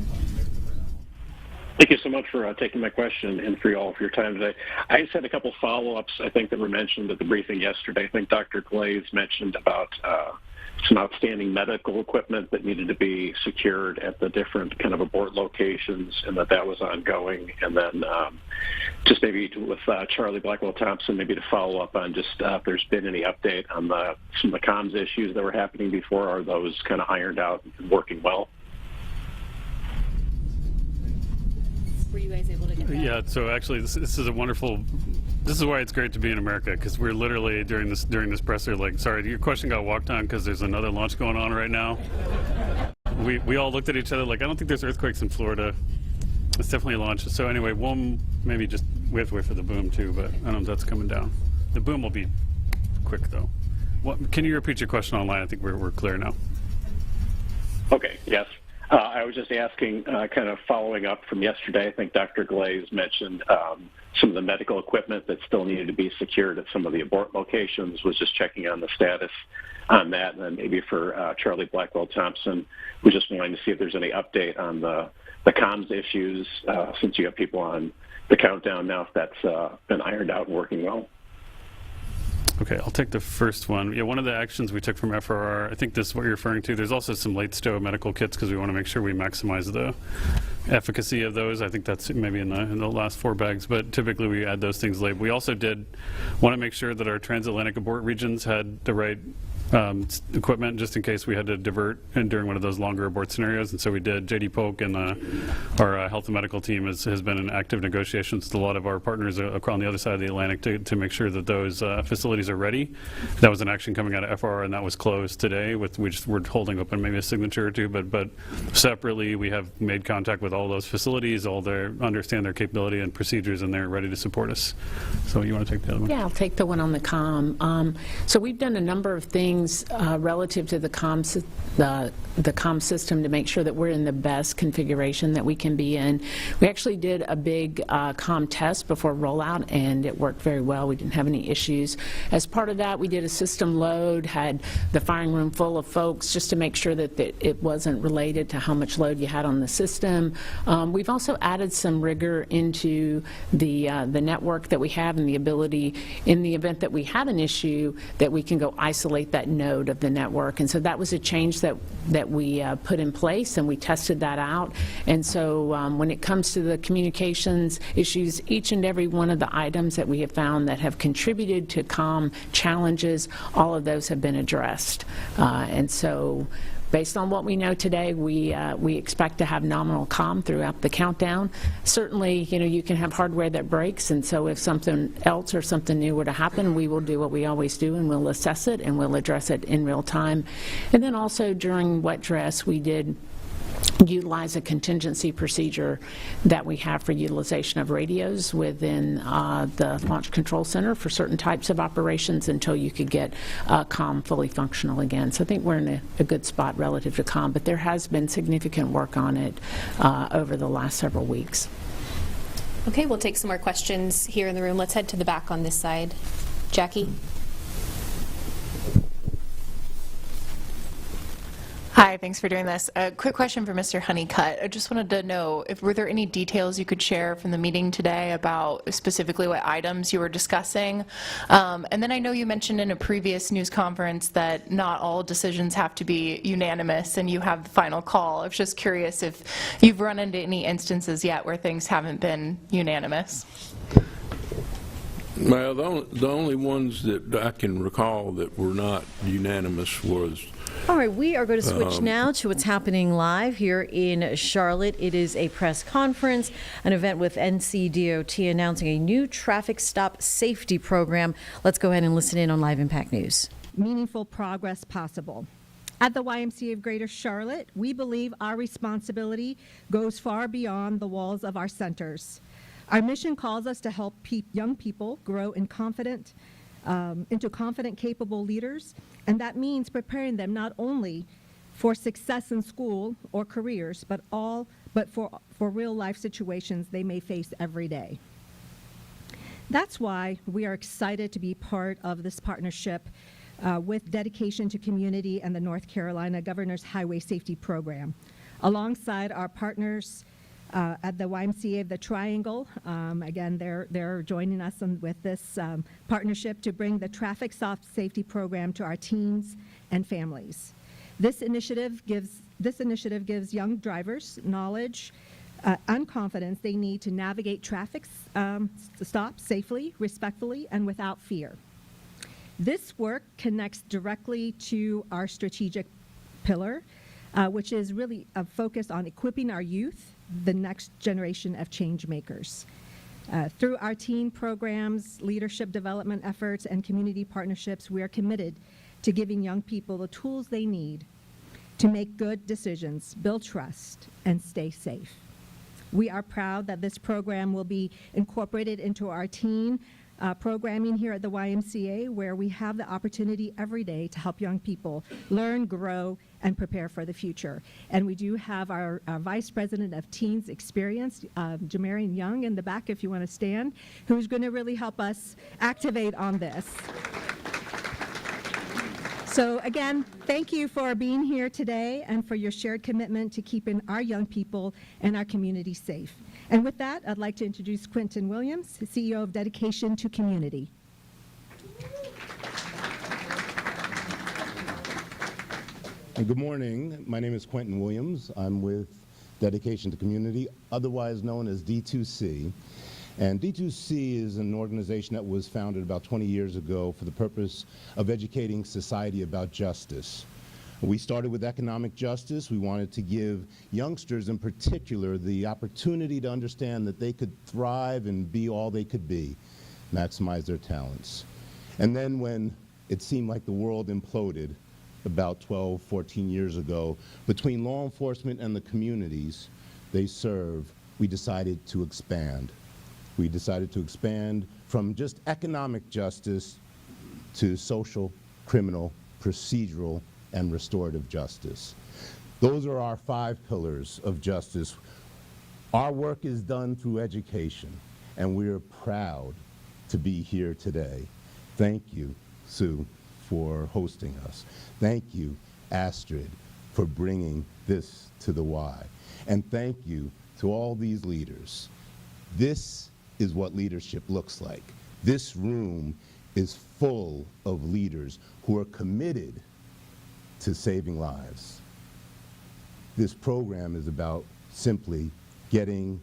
Thank you so much for taking my question and for all for your time today. I just had a couple follow-ups, I think, that were mentioned at the briefing yesterday. I think Dr. Glaze mentioned about some outstanding medical equipment that needed to be secured at the different kind of abort locations, and that was ongoing. And then just maybe with Charlie Blackwell-Thompson, maybe to follow up on just if there's been any update on some of the comms issues that were happening before. Are those kind of ironed out and working well? Were you guys able to get that? Yeah, so actually this is a wonderful, this is why it's great to be in America, because we're literally during this presser like, sorry, your question got walked on because there's another launch going on right now. We all looked at each other like, I don't think there's earthquakes in Florida. It's definitely a launch. So anyway, we have to wait for the boom too, but I don't know if that's coming down. The boom will be quick though. Can you repeat your question online? I think we're clear now. Okay, yes. I was just asking, kind of following up from yesterday, I think Dr. Glaze mentioned some of the medical equipment that still needed to be secured at some of the abort locations, was just checking on the status on that. And then maybe for Charlie Blackwell-Thompson, we're just wanting to see if there's any update on the comms issues, since you have people on the countdown now, if that's been ironed out and working well. Okay, I'll take the first one. Yeah, one of the actions we took from FRR, I think this is what you're referring to. There's also some late stow medical kits because we want to make sure we maximize the efficacy of those. I think that's maybe in the last 4 bags, but typically we add those things late. We also did want to make sure that our transatlantic abort regions had the right equipment just in case we had to divert during one of those longer abort scenarios, and so we did. J.D. Polk and our health and medical team has been in active negotiations with a lot of our partners on the other side of the Atlantic to make sure that those facilities are ready. That was an action coming out of FRR, and that was closed today. We're holding open maybe a signature or two, but separately we have made contact with all those facilities, understand their capability and procedures, and they're ready to support us. So you want to take the other one? Yeah, I'll take the one on the comm. So we've done a number of things relative to the comm system to make sure that we're in the best configuration that we can be in. We actually did a big comm test before rollout, and it worked very well. We didn't have any issues. As part of that, we did a system load, had the firing room full of folks just to make sure that it wasn't related to how much load you had on the system. We've also added some rigor into the network that we have, and the ability, in the event that we have an issue, that we can go isolate that node of the network. And so that was a change that we put in place, and we tested that out. And so when it comes to the communications issues, each and every one of the items that we have found that have contributed to comm challenges, all of those have been addressed. And so based on what we know today, we expect to have nominal comm throughout the countdown. Certainly, you can have hardware that breaks, and so if something else or something new were to happen, we will do what we always do, and we'll assess it, and we'll address it in real time. And then also during wet dress, we did utilize a contingency procedure that we have for utilization of radios within the Launch Control Center for certain types of operations until you could get comm fully functional again. So I think we're in a good spot relative to comm, but there has been significant work on it over the last several weeks. Okay, we'll take some more questions here in the room. Let's head to the back on this side. Jackie? Hi, thanks for doing this. A quick question for Mr. Honeycutt. I just wanted to know, were there any details you could share from the meeting today about specifically what items you were discussing? And then I know you mentioned in a previous news conference that not all decisions have to be unanimous and you have the final call. I was just curious if you've run into any instances yet where things haven't been unanimous. Well, the only ones that I can recall that were not unanimous was All right, we are going to switch now to what's happening live here in Charlotte. It is a press conference, an event with NCDOT announcing a new traffic stop safety program. Let's go ahead and listen in on Live Impact News. Meaningful progress possible. At the YMCA of Greater Charlotte, we believe our responsibility goes far beyond the walls of our centers. Our mission calls us to help young people grow into confident, capable leaders, and that means preparing them not only for success in school or careers, but for real life situations they may face every day. That's why we are excited to be part of this partnership with dedication to community and the North Carolina Governor's Highway Safety Program. Alongside our partners at the YMCA of the Triangle. Again, they're joining us with this partnership to bring the Traffic Stop Safety Program to our teens and families. This initiative gives young drivers knowledge and confidence they need to navigate traffic stops safely, respectfully, and without fear. This work connects directly to our strategic pillar, which is really focused on equipping our youth, the next generation of change makers. Through our teen programs, leadership development efforts, and community partnerships, we are committed to giving young people the tools they need to make good decisions, build trust, and stay safe. We are proud that this program will be incorporated into our teen programming here at the YMCA, where we have the opportunity every day to help young people learn, grow, and prepare for the future. And we do have our Vice President of Teens Experience, Jamarian Young, in the back, if you want to stand, who's going to really help us activate on this. So again, thank you for being here today and for your shared commitment to keeping our young people and our community safe. And with that, I'd like to introduce Quentin Williams, CEO of Dedication to Community. Good morning. My name is Quentin Williams. I'm with Dedication to Community, otherwise known as D2C. And D2C is an organization that was founded about 20 years ago for the purpose of educating society about justice. We started with economic justice. We wanted to give youngsters in particular the opportunity to understand that they could thrive and be all they could be, maximize their talents. And then when it seemed like the world imploded about 12, 14 years ago, between law enforcement and the communities they serve, we decided to expand. We decided to expand from just economic justice to social, criminal, procedural, and restorative justice. Those are our 5 pillars of justice. Our work is done through education, and we are proud to be here today. Thank you, Sue, for hosting us. Thank you, Astrid, for bringing this to the Y. And thank you to all these leaders. This is what leadership looks like. This room is full of leaders who are committed to saving lives. This program is about simply getting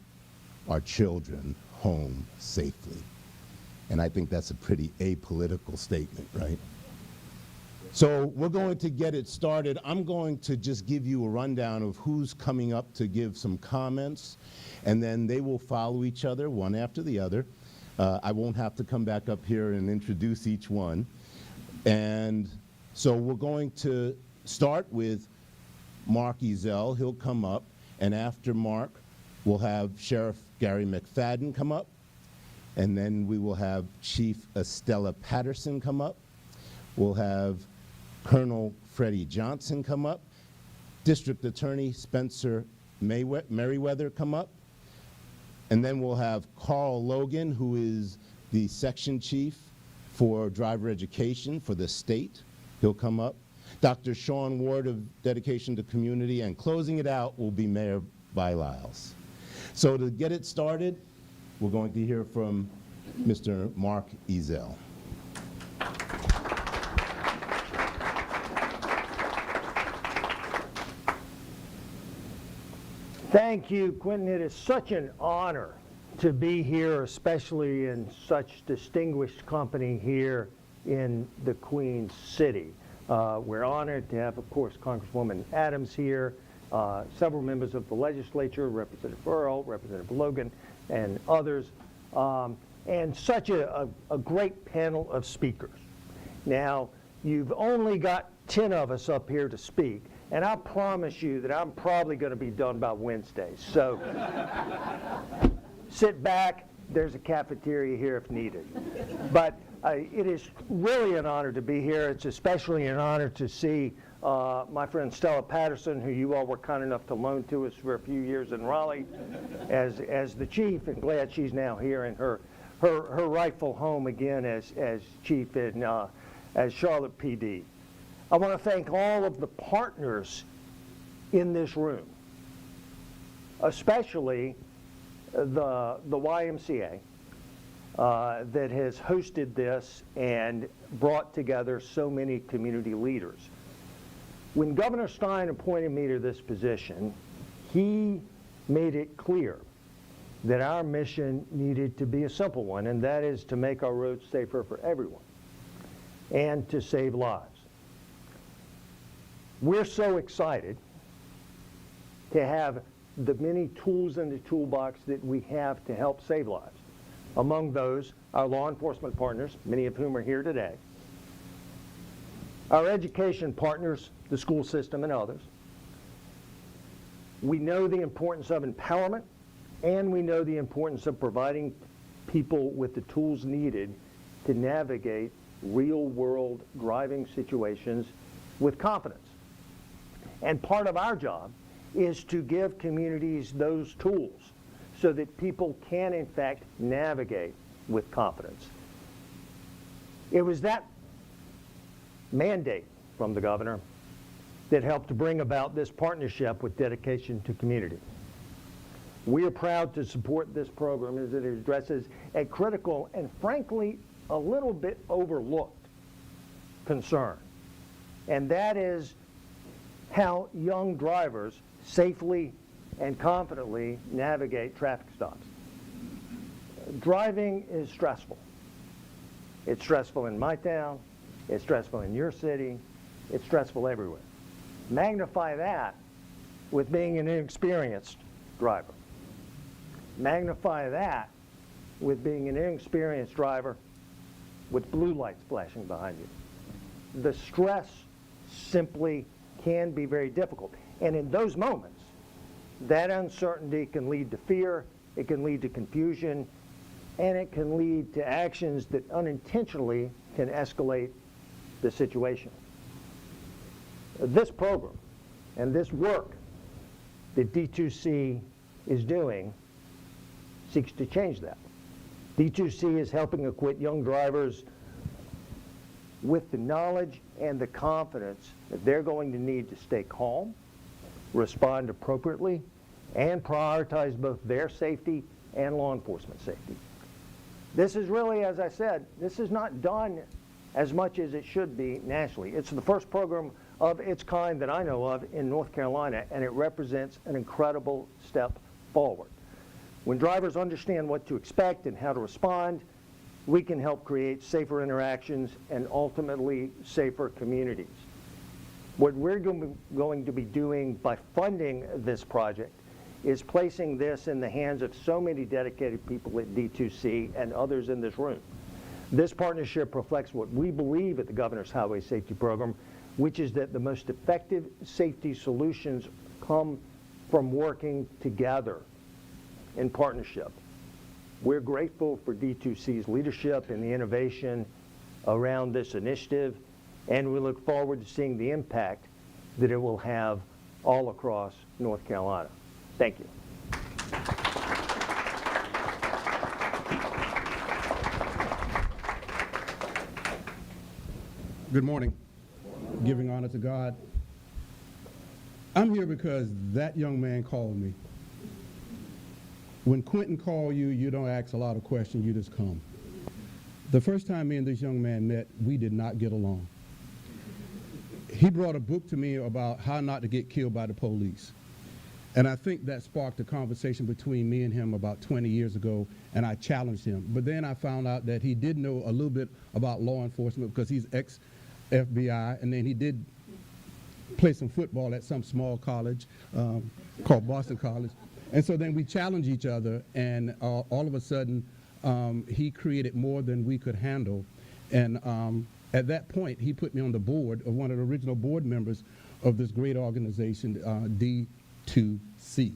our children home safely. And I think that's a pretty apolitical statement, right? So we're going to get it started. I'm going to just give you a rundown of who's coming up to give some comments, and then they will follow each other, one after the other. I won't have to come back up here and introduce each one. And so we're going to start with Mark Ezell. He'll come up, and after Mark, we'll have Sheriff Gary McFadden come up, and then we will have Chief Estella Patterson come up. We'll have Colonel Freddie Johnson come up, District Attorney Spencer Merriweather come up, and then we'll have Carl Logan, who is the Section Chief for Driver Education for the state. He'll come up. Dr. Sean Ward of Dedication to Community, and closing it out will be Mayor Byliles. So to get it started, we're going to hear from Mr. Mark Ezell. Thank you, Quentin. It is such an honor to be here, especially in such distinguished company here in the Queen City. We're honored to have, of course, Congresswoman Adams here, several members of the legislature, Representative Earl, Representative Logan, and others, and such a great panel of speakers. Now, you've only got 10 of us up here to speak, and I promise you that I'm probably going to be done by Wednesday. So sit back. There's a cafeteria here if needed. But it is really an honor to be here. It's especially an honor to see my friend Stella Patterson, who you all were kind enough to loan to us for a few years in Raleigh, as the chief, and glad she's now here in her rightful home again as chief in as Charlotte PD. I want to thank all of the partners in this room, especially the YMCA that has hosted this and brought together so many community leaders. When Governor Stein appointed me to this position, he made it clear that our mission needed to be a simple one, and that is to make our roads safer for everyone and to save lives. We're so excited to have the many tools in the toolbox that we have to help save lives. Among those, our law enforcement partners, many of whom are here today, our education partners, the school system and others. We know the importance of empowerment, and we know the importance of providing people with the tools needed to navigate real-world driving situations with confidence. And part of our job is to give communities those tools so that people can, in fact, navigate with confidence. It was that mandate from the governor that helped to bring about this partnership with Dedication to Community. We are proud to support this program as it addresses a critical and frankly a little bit overlooked concern, and that is how young drivers safely and confidently navigate traffic stops. Driving is stressful. It's stressful in my town, it's stressful in your city, it's stressful everywhere. Magnify that with being an inexperienced driver. Magnify that with being an inexperienced driver with blue lights flashing behind you. The stress simply can be very difficult. And in those moments, that uncertainty can lead to fear, it can lead to confusion, and it can lead to actions that unintentionally can escalate the situation. This program and this work that D2C is doing seeks to change that. D2C is helping equip young drivers with the knowledge and the confidence that they're going to need to stay calm, respond appropriately, and prioritize both their safety and law enforcement safety. This is really, as I said, this is not done as much as it should be nationally. It's the first program of its kind that I know of in North Carolina, and it represents an incredible step forward. When drivers understand what to expect and how to respond, we can help create safer interactions and ultimately safer communities. What we're going to be doing by funding this project is placing this in the hands of so many dedicated people at D2C and others in this room. This partnership reflects what we believe at the Governor's Highway Safety Program, which is that the most effective safety solutions come from working together in partnership. We're grateful for D2C's leadership and the innovation around this initiative, and we look forward to seeing the impact that it will have all across North Carolina. Thank you. Good morning. Giving honor to God. I'm here because that young man called me. When Quentin called you, you don't ask a lot of questions, you just come. The first time me and this young man met, we did not get along. He brought a book to me about how not to get killed by the police. And I think that sparked a conversation between me and him about 20 years ago, and I challenged him. But then I found out that he did know a little bit about law enforcement because he's ex-FBI, and then he did play some football at some small college called Boston College. And so then we challenged each other, and all of a sudden, he created more than we could handle. And at that point, he put me on the board of one of the original board members of this great organization, D2C.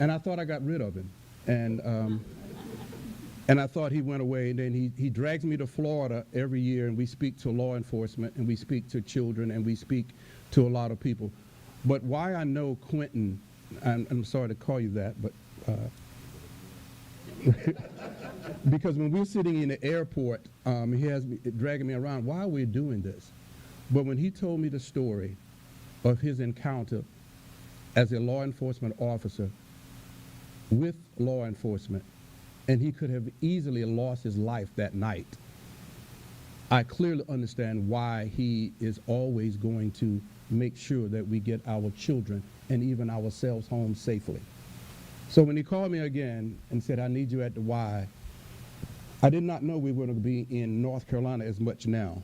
And I thought I got rid of him. And I thought he went away, and then he drags me to Florida every year, and we speak to law enforcement, and we speak to children, and we speak to a lot of people. But why I know Quentin, I'm sorry to call you that, but because when we're sitting in the airport, he has me dragging me around. Why are we doing this? But when he told me the story of his encounter as a law enforcement officer with law enforcement, and he could have easily lost his life that night, I clearly understand why he is always going to make sure that we get our children and even ourselves home safely. So when he called me again and said, I need you at the Y, I did not know we were going to be in North Carolina as much now,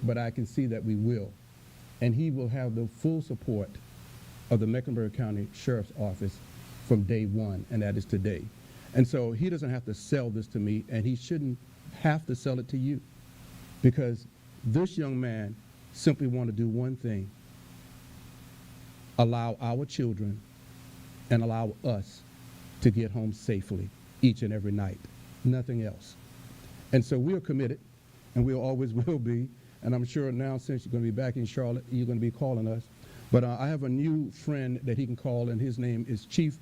but I can see that we will. And he will have the full support of the Mecklenburg County Sheriff's Office from day one, and that is today. And so he doesn't have to sell this to me, and he shouldn't have to sell it to you, because this young man simply wanted to do one thing: allow our children and allow us to get home safely each and every night, nothing else. And so we are committed, and we always will be, and I'm sure now, since you're going to be back in Charlotte, you're going to be calling us. But I have a new friend that he can call, and his name is Chief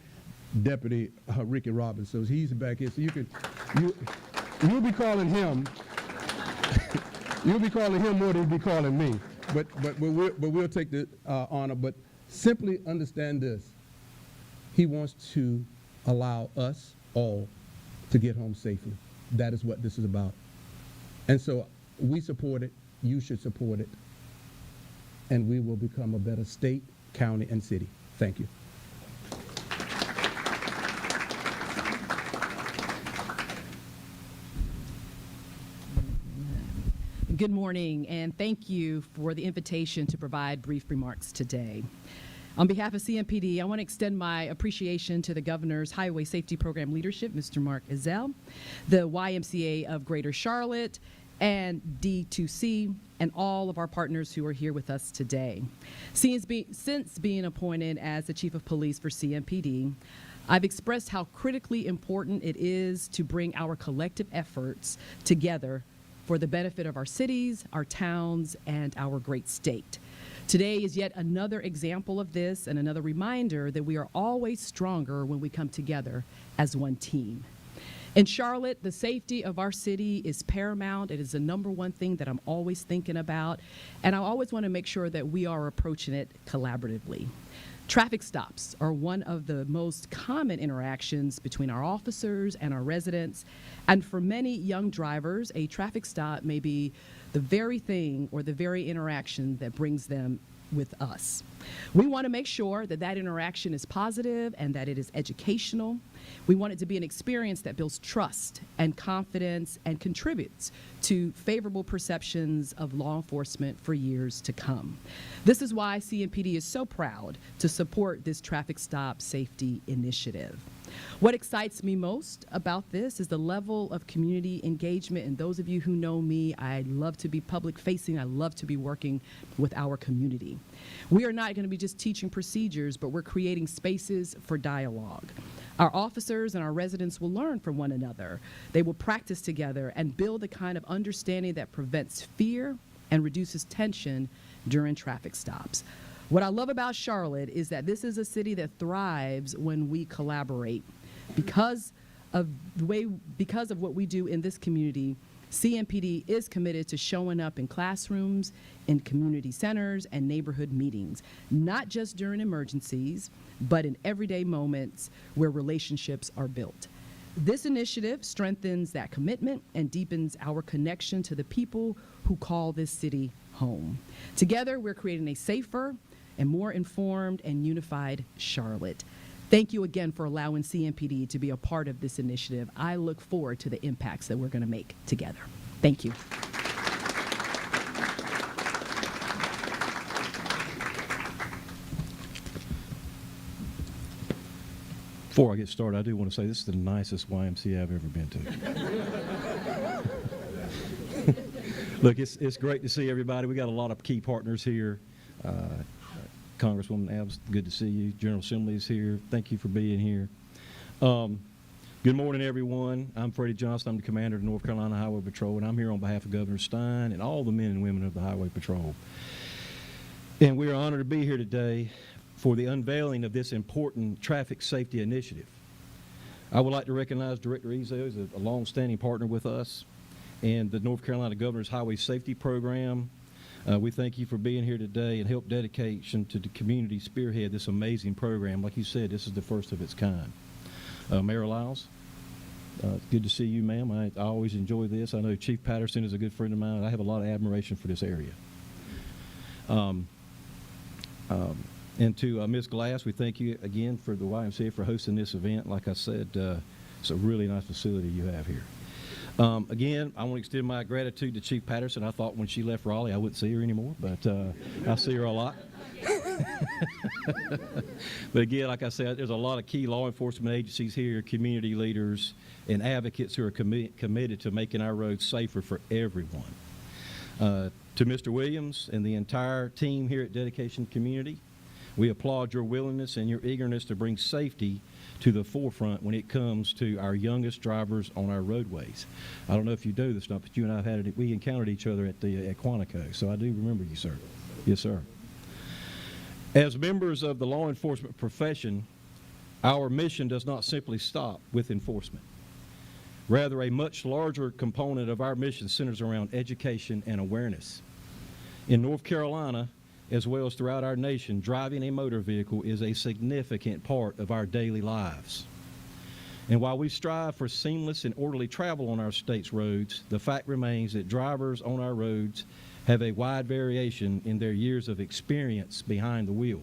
Deputy Ricky Robbins. So he's back here, so you'll be calling him. You'll be calling him more than you'll be calling me. But we'll take the honor. But simply understand this: he wants to allow us all to get home safely. That is what this is about. And so we support it. You should support it. And we will become a better state, county, and city. Thank you. Good morning, and thank you for the invitation to provide brief remarks today. On behalf of CMPD, I want to extend my appreciation to the Governor's Highway Safety Program leadership, Mr. Mark Ezell, the YMCA of Greater Charlotte, and D2C, and all of our partners who are here with us today. Since being appointed as the Chief of Police for CMPD, I've expressed how critically important it is to bring our collective efforts together for the benefit of our cities, our towns, and our great state. Today is yet another example of this, and another reminder that we are always stronger when we come together as one team. In Charlotte, the safety of our city is paramount. It is the #1 thing that I'm always thinking about, and I always want to make sure that we are approaching it collaboratively. Traffic stops are one of the most common interactions between our officers and our residents, and for many young drivers, a traffic stop may be the very thing or the very interaction that brings them with us. We want to make sure that that interaction is positive and that it is educational. We want it to be an experience that builds trust and confidence and contributes to favorable perceptions of law enforcement for years to come. This is why CMPD is so proud to support this traffic stop safety initiative. What excites me most about this is the level of community engagement. And those of you who know me, I love to be public facing. I love to be working with our community. We are not going to be just teaching procedures, but we're creating spaces for dialogue. Our officers and our residents will learn from one another. They will practice together and build the kind of understanding that prevents fear and reduces tension during traffic stops. What I love about Charlotte is that this is a city that thrives when we collaborate. Because of what we do in this community, CMPD is committed to showing up in classrooms, in community centers, and neighborhood meetings, not just during emergencies, but in everyday moments where relationships are built. This initiative strengthens that commitment and deepens our connection to the people who call this city home. Together, we're creating a safer and more informed and unified Charlotte. Thank you again for allowing CMPD to be a part of this initiative. I look forward to the impacts that we're going to make together. Thank you. Before I get started, I do want to say this is the nicest YMCA I've ever been to. Look, it's great to see everybody. We got a lot of key partners here. Congresswoman Abbs, good to see you. General Assembly is here. Thank you for being here. Good morning, everyone. I'm Freddie Johnson. I'm the commander of the North Carolina Highway Patrol, and I'm here on behalf of Governor Stein and all the men and women of the Highway Patrol. And we are honored to be here today for the unveiling of this important traffic safety initiative. I would like to recognize Director Ezo as a long-standing partner with us and the North Carolina Governor's Highway Safety Program. We thank you for being here today and help dedication to the community spearhead this amazing program. Like you said, this is the first of its kind. Mayor Lyles, good to see you, ma'am. I always enjoy this. I know Chief Patterson is a good friend of mine. I have a lot of admiration for this area. And to Ms. Glass, we thank you again for the YMCA for hosting this event. Like I said, it's a really nice facility you have here. Again, I want to extend my gratitude to Chief Patterson. I thought when she left Raleigh I wouldn't see her anymore, but I see her a lot. But again, like I said, there's a lot of key law enforcement agencies here, community leaders, and advocates who are committed to making our roads safer for everyone. To Mr. Williams and the entire team here at Dedication Community, we applaud your willingness and your eagerness to bring safety to the forefront when it comes to our youngest drivers on our roadways. I don't know if you do this stuff, but you and I have we encountered each other at Quantico, so I do remember you, sir. Yes, sir. As members of the law enforcement profession, our mission does not simply stop with enforcement. Rather, a much larger component of our mission centers around education and awareness. In North Carolina, as well as throughout our nation, driving a motor vehicle is a significant part of our daily lives. And while we strive for seamless and orderly travel on our state's roads, the fact remains that drivers on our roads have a wide variation in their years of experience behind the wheel.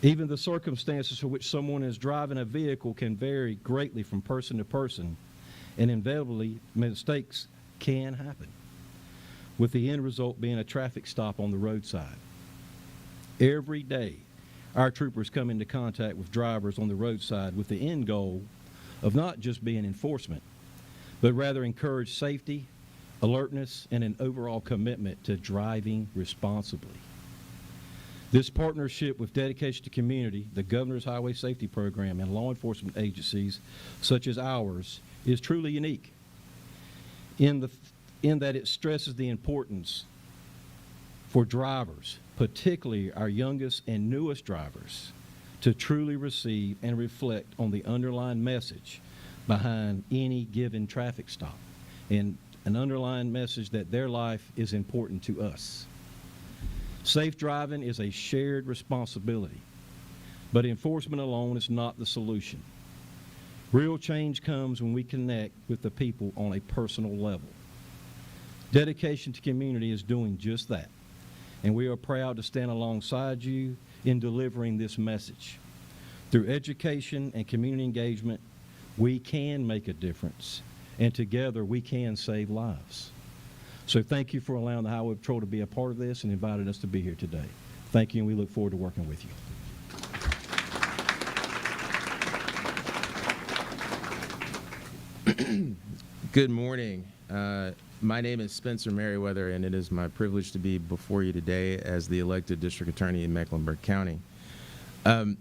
Even the circumstances for which someone is driving a vehicle can vary greatly from person to person, and inevitably mistakes can happen, with the end result being a traffic stop on the roadside. Every day, our troopers come into contact with drivers on the roadside with the end goal of not just being enforcement, but rather encourage safety, alertness, and an overall commitment to driving responsibly. This partnership with Dedication to Community, the Governor's Highway Safety Program, and law enforcement agencies such as ours is truly unique in that it stresses the importance for drivers, particularly our youngest and newest drivers, to truly receive and reflect on the underlying message behind any given traffic stop, and an underlying message that their life is important to us. Safe driving is a shared responsibility, but enforcement alone is not the solution. Real change comes when we connect with the people on a personal level. Dedication to Community is doing just that, and we are proud to stand alongside you in delivering this message. Through education and community engagement, we can make a difference, and together we can save lives. So thank you for allowing the Highway Patrol to be a part of this and inviting us to be here today. Thank you, and we look forward to working with you. Good morning. My name is Spencer Merriweather, and it is my privilege to be before you today as the elected district attorney in Mecklenburg County. It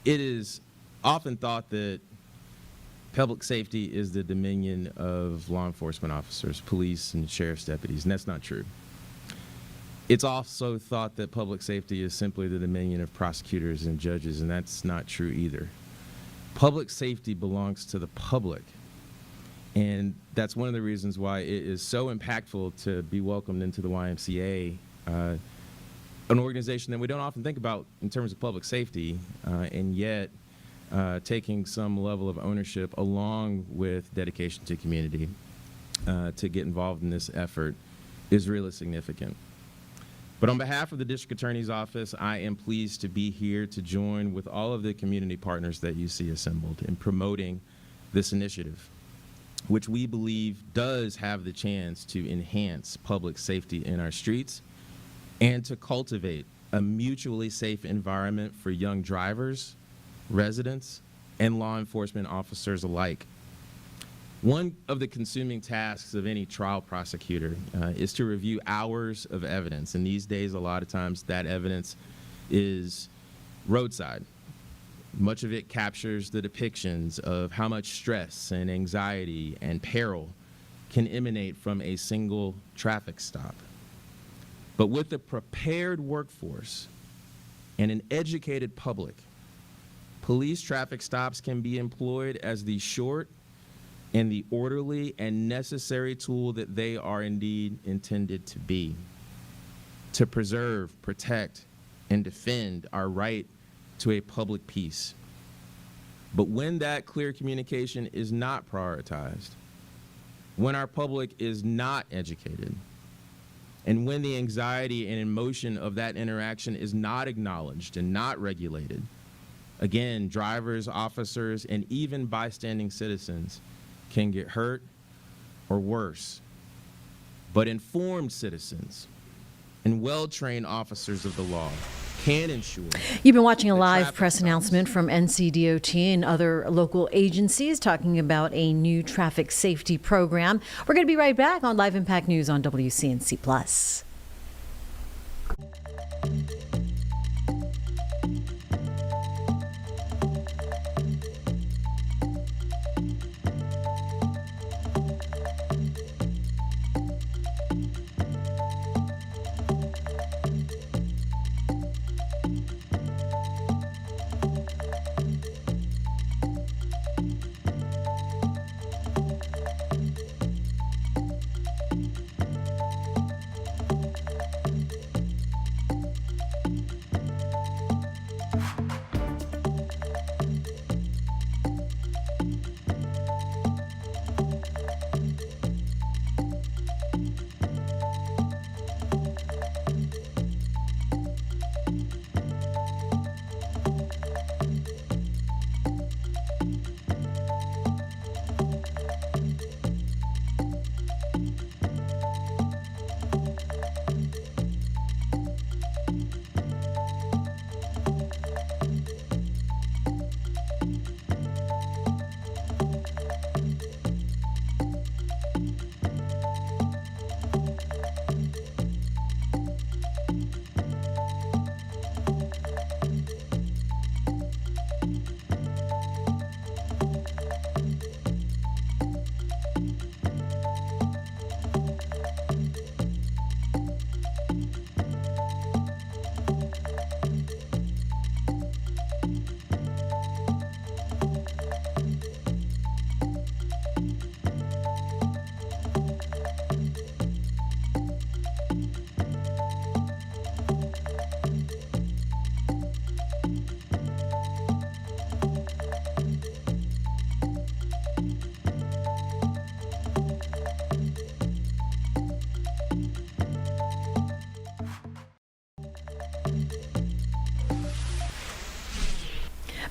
is often thought that public safety is the dominion of law enforcement officers, police and sheriff's deputies, and that's not true. It's also thought that public safety is simply the dominion of prosecutors and judges, and that's not true either. Public safety belongs to the public, and that's one of the reasons why it is so impactful to be welcomed into the YMCA, an organization that we don't often think about in terms of public safety, and yet taking some level of ownership along with Dedication to Community to get involved in this effort is really significant. But on behalf of the District Attorney's Office, I am pleased to be here to join with all of the community partners that you see assembled in promoting this initiative, which we believe does have the chance to enhance public safety in our streets and to cultivate a mutually safe environment for young drivers, residents, and law enforcement officers alike. One of the consuming tasks of any trial prosecutor is to review hours of evidence, and these days a lot of times that evidence is roadside. Much of it captures the depictions of how much stress and anxiety and peril can emanate from a single traffic stop. But with a prepared workforce and an educated public, police traffic stops can be employed as the short and the orderly and necessary tool that they are indeed intended to be, to preserve, protect, and defend our right to a public peace. But when that clear communication is not prioritized, when our public is not educated, and when the anxiety and emotion of that interaction is not acknowledged and not regulated, again, drivers, officers, and even bystanding citizens can get hurt or worse. But informed citizens and well-trained officers of the law can ensure. You've been watching a live press announcement from NCDOT and other local agencies talking about a new traffic safety program. We're going to be right back on Live Impact News on WCNC Plus.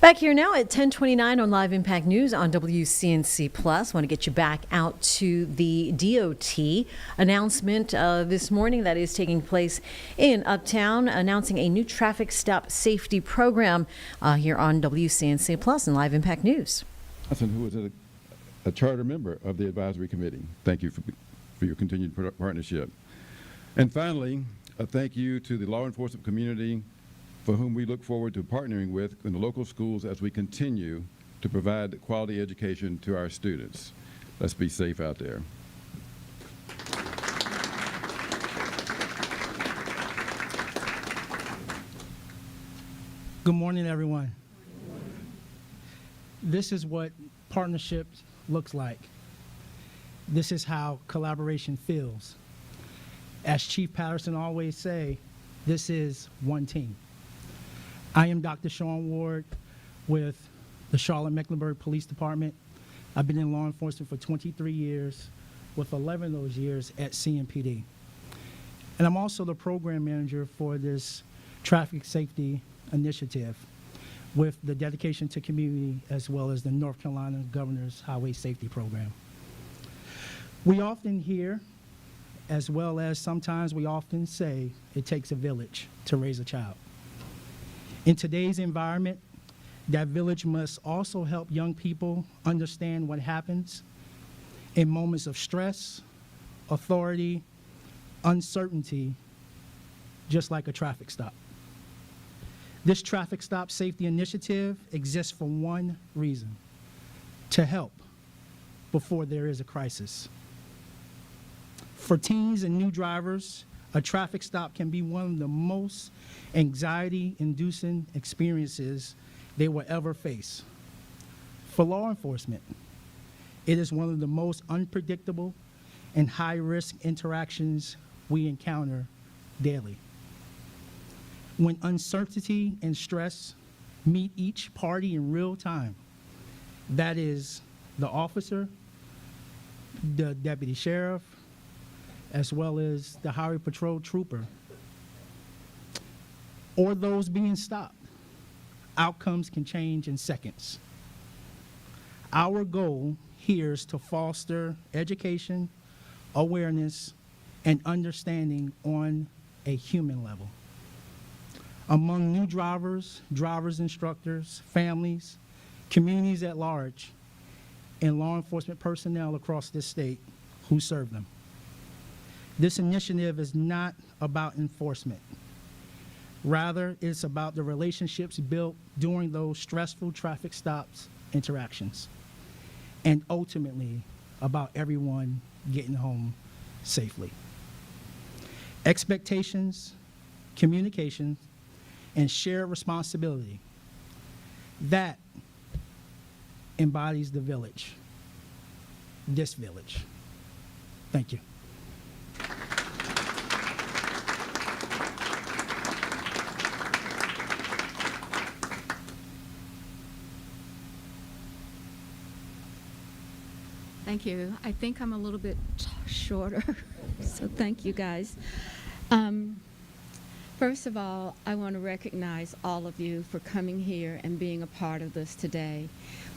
Back here now at 10:29 on Live Impact News on WCNC Plus. Want to get you back out to the DOT announcement this morning that is taking place in Uptown, announcing a new traffic stop safety program here on WCNC Plus and Live Impact News. Who is a charter member of the advisory committee. Thank you for your continued partnership. And finally, a thank you to the law enforcement community, for whom we look forward to partnering with in the local schools as we continue to provide quality education to our students. Let's be safe out there. Good morning, everyone. This is what partnership looks like. This is how collaboration feels. As Chief Patterson always say, this is one team. I am Dr. Sean Ward with the Charlotte Mecklenburg Police Department. I've been in law enforcement for 23 years, with 11 of those years at CMPD. And I'm also the program manager for this traffic safety initiative with the dedication to community as well as the North Carolina Governor's Highway Safety Program. We often hear, as well as sometimes we often say, it takes a village to raise a child. In today's environment, that village must also help young people understand what happens in moments of stress, authority, uncertainty, just like a traffic stop. This traffic stop safety initiative exists for one reason: to help before there is a crisis. For teens and new drivers, a traffic stop can be one of the most anxiety-inducing experiences they will ever face. For law enforcement, it is one of the most unpredictable and high-risk interactions we encounter daily. When uncertainty and stress meet each party in real time, that is the officer, the deputy sheriff, as well as the highway patrol trooper, or those being stopped, outcomes can change in seconds. Our goal here is to foster education, awareness, and understanding on a human level. among new drivers, drivers instructors, families, communities at large, and law enforcement personnel across this state who serve them. This initiative is not about enforcement. Rather, it's about the relationships built during those stressful traffic stops interactions, and ultimately about everyone getting home safely. Expectations, communication, and shared responsibility, that embodies the village, this village. Thank you. Thank you. I think I'm a little bit shorter, so thank you guys. First of all, I want to recognize all of you for coming here and being a part of this today.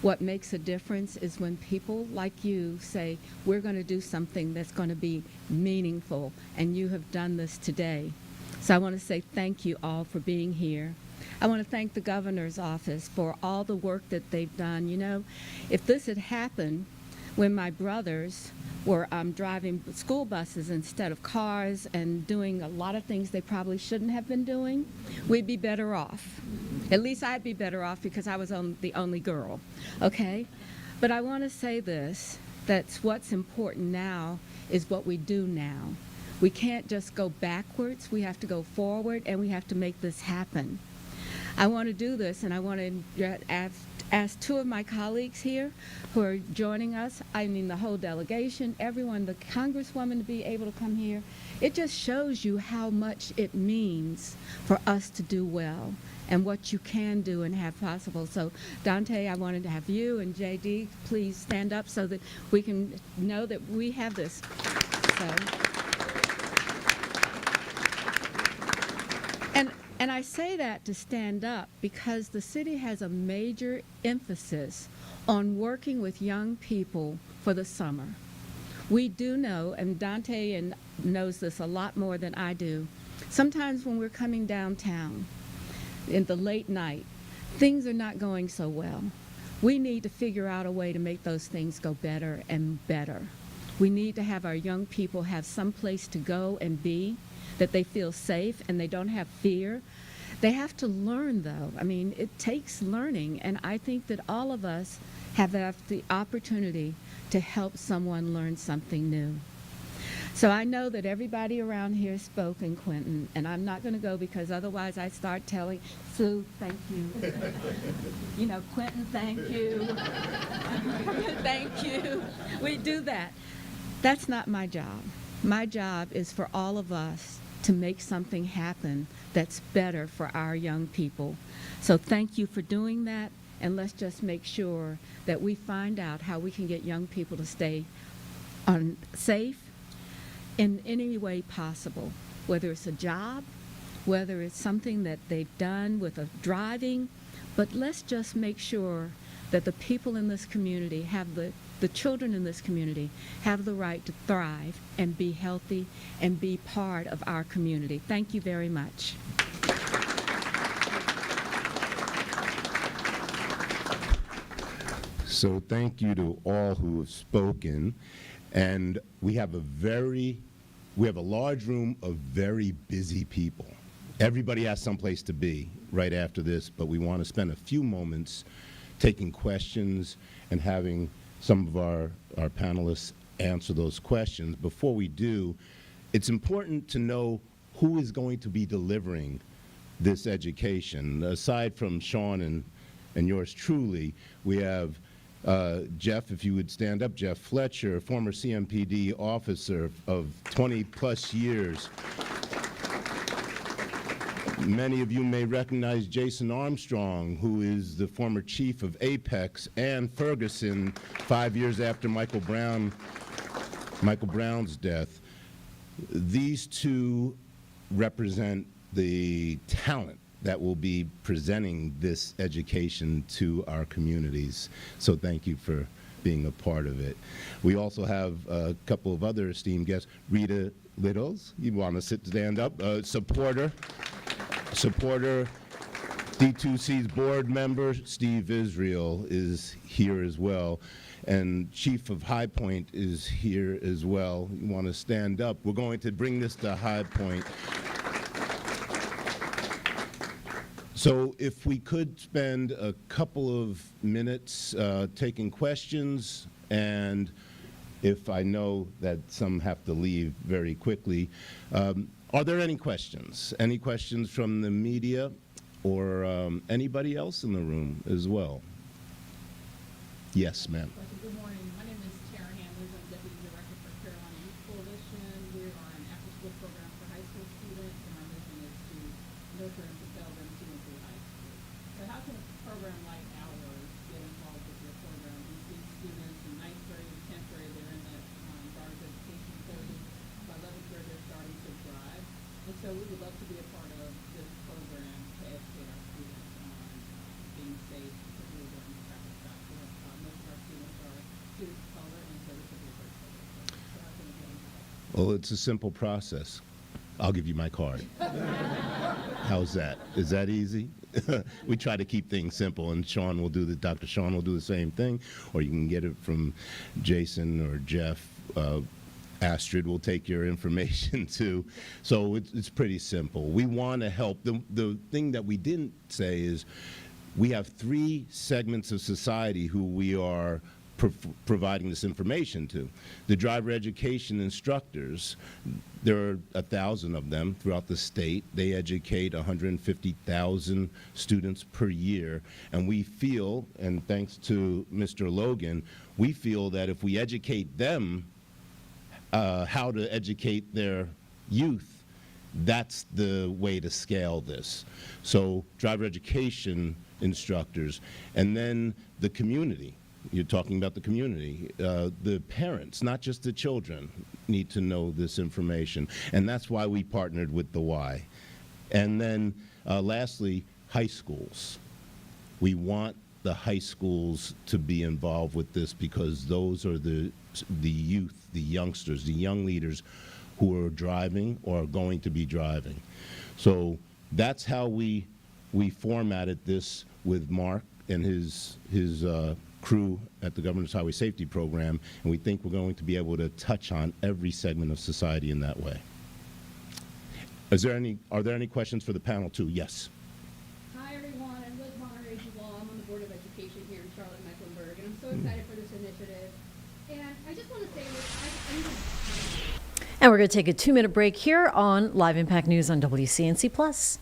What makes a difference is when people like you say, we're going to do something that's going to be meaningful, and you have done this today. So I want to say thank you all for being here. I want to thank the governor's office for all the work that they've done. You know, if this had happened when my brothers were driving school buses instead of cars and doing a lot of things they probably shouldn't have been doing, we'd be better off. At least I'd be better off because I was the only girl, okay? But I want to say this, that's what's important now is what we do now. We can't just go backwards, we have to go forward, and we have to make this happen. I want to do this, and I want to ask two of my colleagues here who are joining us, I mean the whole delegation, everyone, the Congresswoman to be able to come here. It just shows you how much it means for us to do well and what you can do and have possible. So Dante, I wanted to have you and JD please stand up so that we can know that we have this. And I say that to stand up because the city has a major emphasis on working with young people for the summer. We do know, and Dante knows this a lot more than I do, sometimes when we're coming downtown in the late night, things are not going so well. We need to figure out a way to make those things go better and better. We need to have our young people have some place to go and be, that they feel safe and they don't have fear. They have to learn, though. I mean, it takes learning, and I think that all of us have the opportunity to help someone learn something new. So I know that everybody around here spoke in Quentin, and I'm not going to go because otherwise I start telling Sue, thank you. You know, Quentin, thank you. Thank you. We do that. That's not my job. My job is for all of us to make something happen that's better for our young people. So thank you for doing that, and let's just make sure that we find out how we can get young people to stay safe in any way possible, whether it's a job, whether it's something that they've done with driving, but let's just make sure that the people in this community have the children in this community have the right to thrive and be healthy and be part of our community. Thank you very much. So thank you to all who have spoken. And we have a large room of very busy people. Everybody has someplace to be right after this, but we want to spend a few moments taking questions and having some of our panelists answer those questions. Before we do, it's important to know who is going to be delivering this education. Aside from Sean and yours truly, we have Jeff, if you would stand up, Jeff Fletcher, former CMPD officer of 20-plus years. Many of you may recognize Jason Armstrong, who is the former chief of Apex and Ferguson 5 years after Michael Brown's death. These two represent the talent that will be presenting this education to our communities. So thank you for being a part of it. We also have a couple of other esteemed guests. Rita Littles, you want to stand up, supporter. supporter, D2C's board member, Steve Israel, is here as well. And Chief of High Point is here as well. You want to stand up? We're going to bring this to High Point. So if we could spend a couple of minutes taking questions, and if I know that some have to leave very quickly, are there any questions? Any questions from the media or anybody else in the room as well? Yes, ma'am. Good morning. My name is Tara Handlers. I'm Deputy Director for Carolina Youth Coalition. We are an after-school program for high school students, and our mission is to nurture and propel them to and through high school. So how can a program like ours get involved with your program? We see students in 9th grade and 10th grade, they're in that driver's education course. By 11th grade, they're starting to drive. And so we would love to be a part of this program to educate our students on being safe, particularly during traffic stops. Most of our students are students of color, and so this would be a great program. So how can we get involved? Well, it's a simple process. I'll give you my card. How's that? Is that easy? We try to keep things simple, and Dr. Sean will do the same thing, or you can get it from Jason or Jeff. Astrid will take your information too. So it's pretty simple. We want to help. The thing that we didn't say is we have 3 segments of society who we are providing this information to. The driver education instructors, there are 1,000 of them throughout the state. They educate 150,000 students per year. And we feel, and thanks to Mr. Logan, we feel that if we educate them how to educate their youth, that's the way to scale this. So driver education instructors, and then the community. You're talking about the community. The parents, not just the children, need to know this information. And that's why we partnered with the Y. And then lastly, high schools. We want the high schools to be involved with this because those are the youth, the youngsters, the young leaders who are driving or are going to be driving. So that's how we formatted this with Mark and his crew at the Governor's Highway Safety Program, and we think we're going to be able to touch on every segment of society in that way. Are there any questions for the panel too? Yes. Hi everyone, I'm Liz Monterey Law. I'm on the Board of Education here in Charlotte, Mecklenburg, and I'm so excited for this initiative. And I just want to say And we're going to take a 2-minute break here on Live Impact News on WCNC Plus.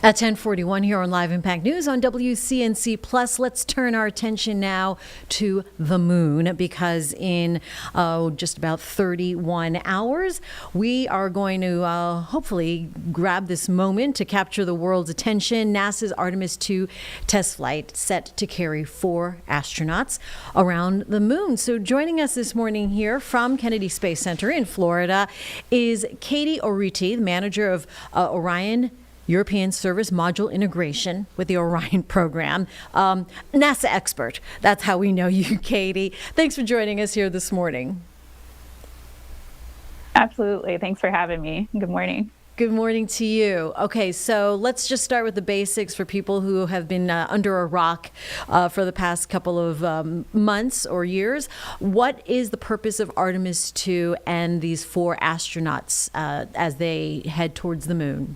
At 10:41 here on Live Impact News on WCNC Plus, let's turn our attention now to the moon, because in just about 31 hours, we are going to hopefully grab this moment to capture the world's attention. NASA's Artemis II test flight set to carry 4 astronauts around the moon. So joining us this morning here from Kennedy Space Center in Florida is Katie Oriti, the manager of Orion European Service Module Integration with the Orion program. NASA expert. That's how we know you, Katie. Thanks for joining us here this morning. Absolutely. Thanks for having me. Good morning. Good morning to you. Okay, so let's just start with the basics for people who have been under a rock for the past couple of months or years. What is the purpose of Artemis II and these 4 astronauts as they head towards the moon?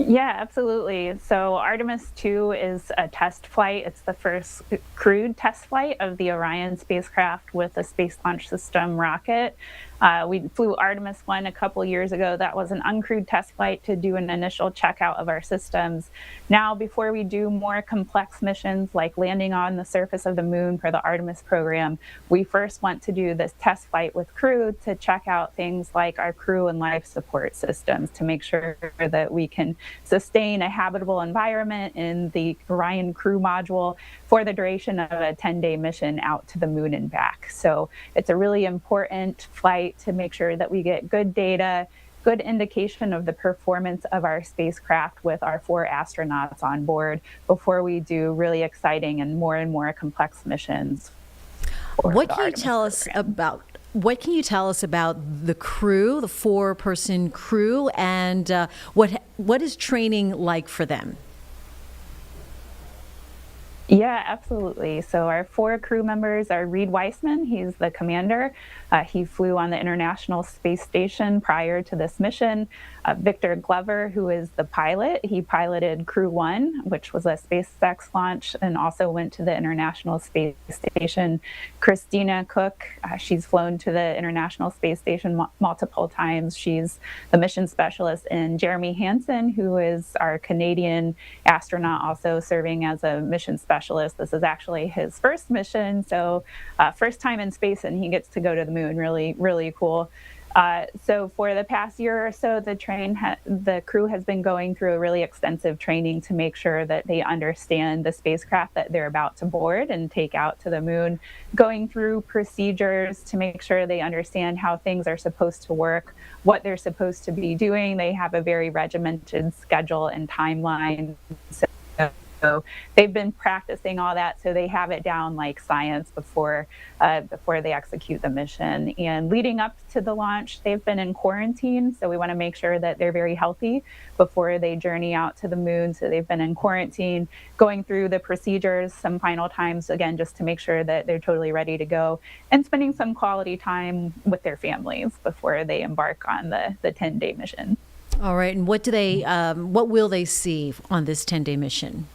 Yeah, absolutely. So Artemis II is a test flight. It's the first crewed test flight of the Orion spacecraft with a Space Launch System rocket. We flew Artemis I a couple years ago. That was an uncrewed test flight to do an initial checkout of our systems. Now, before we do more complex missions like landing on the surface of the moon for the Artemis program, we first want to do this test flight with crew to check out things like our crew and life support systems to make sure that we can sustain a habitable environment in the Orion crew module for the duration of a 10-day mission out to the moon and back. So it's a really important flight to make sure that we get good data, good indication of the performance of our spacecraft with our 4 astronauts on board before we do really exciting and more complex missions. What can you tell us about the crew, the 4-person crew, and what is training like for them? Yeah, absolutely. So our 4 crew members are Reed Weissman. He's the commander. He flew on the International Space Station prior to this mission. Victor Glover, who is the pilot, he piloted Crew 1, which was a SpaceX launch, and also went to the International Space Station. Christina Cook, she's flown to the International Space Station multiple times. She's the mission specialist. And Jeremy Hansen, who is our Canadian astronaut, also serving as a mission specialist. This is actually his first mission, so first time in space, and he gets to go to the moon. Really cool. So for the past year or so, the crew has been going through a really extensive training to make sure that they understand the spacecraft that they're about to board and take out to the moon, going through procedures to make sure they understand how things are supposed to work, what they're supposed to be doing. They have a very regimented schedule and timeline. So they've been practicing all that, so they have it down like science before they execute the mission. And leading up to the launch, they've been in quarantine, so we want to make sure that they're very healthy before they journey out to the moon. So they've been in quarantine, going through the procedures some final times, again, just to make sure that they're totally ready to go, and spending some quality time with their families before they embark on the 10-day mission. All right, and what will they see on this 10-day mission?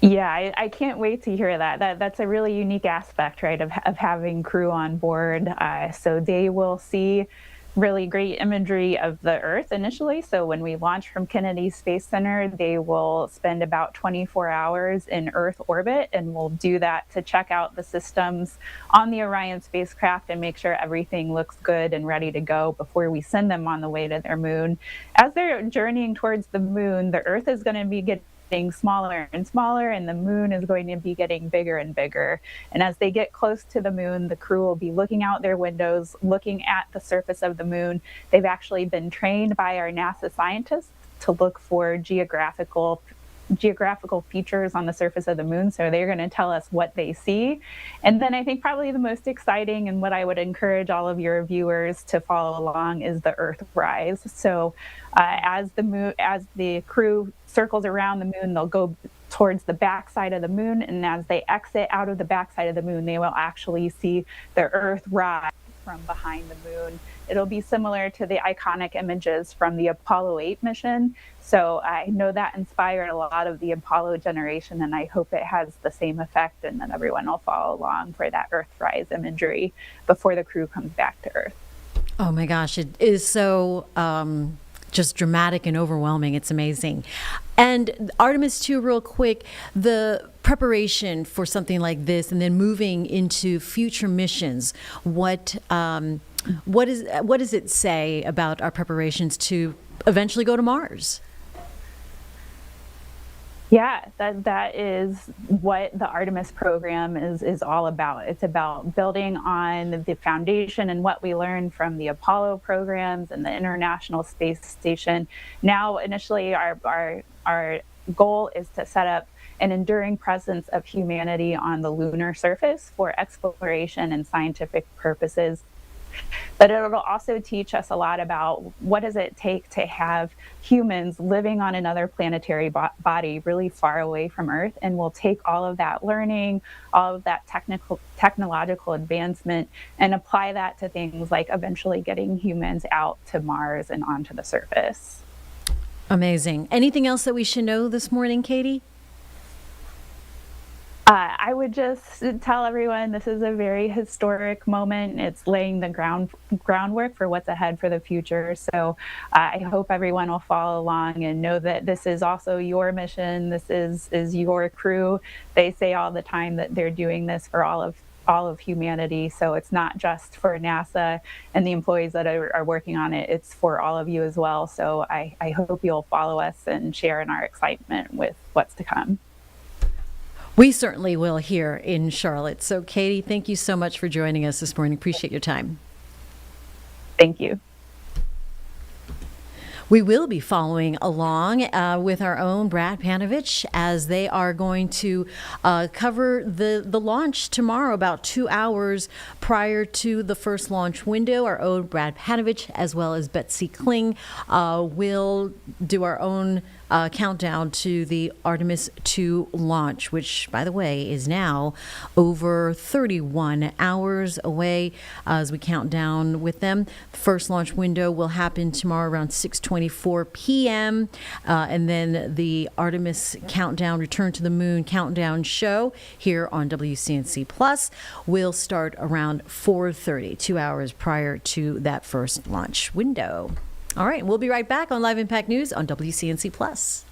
Yeah, I can't wait to hear that. That's a really unique aspect, right, of having crew on board. So they will see really great imagery of the Earth initially. So when we launch from Kennedy Space Center, they will spend about 24 hours in Earth orbit, and we'll do that to check out the systems on the Orion spacecraft and make sure everything looks good and ready to go before we send them on the way to their moon. As they're journeying towards the moon, the Earth is going to be getting smaller and smaller, and the moon is going to be getting bigger and bigger. And as they get close to the moon, the crew will be looking out their windows, looking at the surface of the moon. They've actually been trained by our NASA scientists to look for geographical features on the surface of the moon. So they're going to tell us what they see. And then I think probably the most exciting, and what I would encourage all of your viewers to follow along, is the Earthrise. So as the crew circles around the moon, they'll go towards the backside of the moon, and as they exit out of the backside of the moon, they will actually see the Earth rise from behind the moon. It'll be similar to the iconic images from the Apollo 8 mission. So I know that inspired a lot of the Apollo generation, and I hope it has the same effect, and that everyone will follow along for that Earthrise imagery before the crew comes back to Earth. Oh my gosh, it is so just dramatic and overwhelming. It's amazing. And Artemis, too, real quick, the preparation for something like this and then moving into future missions, what does it say about our preparations to eventually go to Mars? Yeah, that is what the Artemis program is all about. It's about building on the foundation and what we learned from the Apollo programs and the International Space Station. Now, initially, our goal is to set up an enduring presence of humanity on the lunar surface for exploration and scientific purposes. But it'll also teach us a lot about what does it take to have humans living on another planetary body really far away from Earth, and we'll take all of that learning, all of that technological advancement, and apply that to things like eventually getting humans out to Mars and onto the surface. Amazing. Anything else that we should know this morning, Katie? I would just tell everyone this is a very historic moment. It's laying the groundwork for what's ahead for the future. So I hope everyone will follow along and know that this is also your mission. This is your crew. They say all the time that they're doing this for all of humanity. So it's not just for NASA and the employees that are working on it. It's for all of you as well. So I hope you'll follow us and share in our excitement with what's to come. We certainly will here in Charlotte. So, Katie, thank you so much for joining us this morning. Appreciate your time. Thank you. We will be following along with our own Brad Panovich as they are going to cover the launch tomorrow, about 2 hours prior to the first launch window. Our own Brad Panovich, as well as Betsy Kling, will do our own countdown to the Artemis II launch, which, by the way, is now over 31 hours away as we count down with them. The first launch window will happen tomorrow around 6:24 p.m. And then the Artemis countdown, Return to the Moon countdown show here on WCNC Plus will start around 4:30, 2 hours prior to that first launch window. All right, we'll be right back on Live Impact News on WCNC Plus.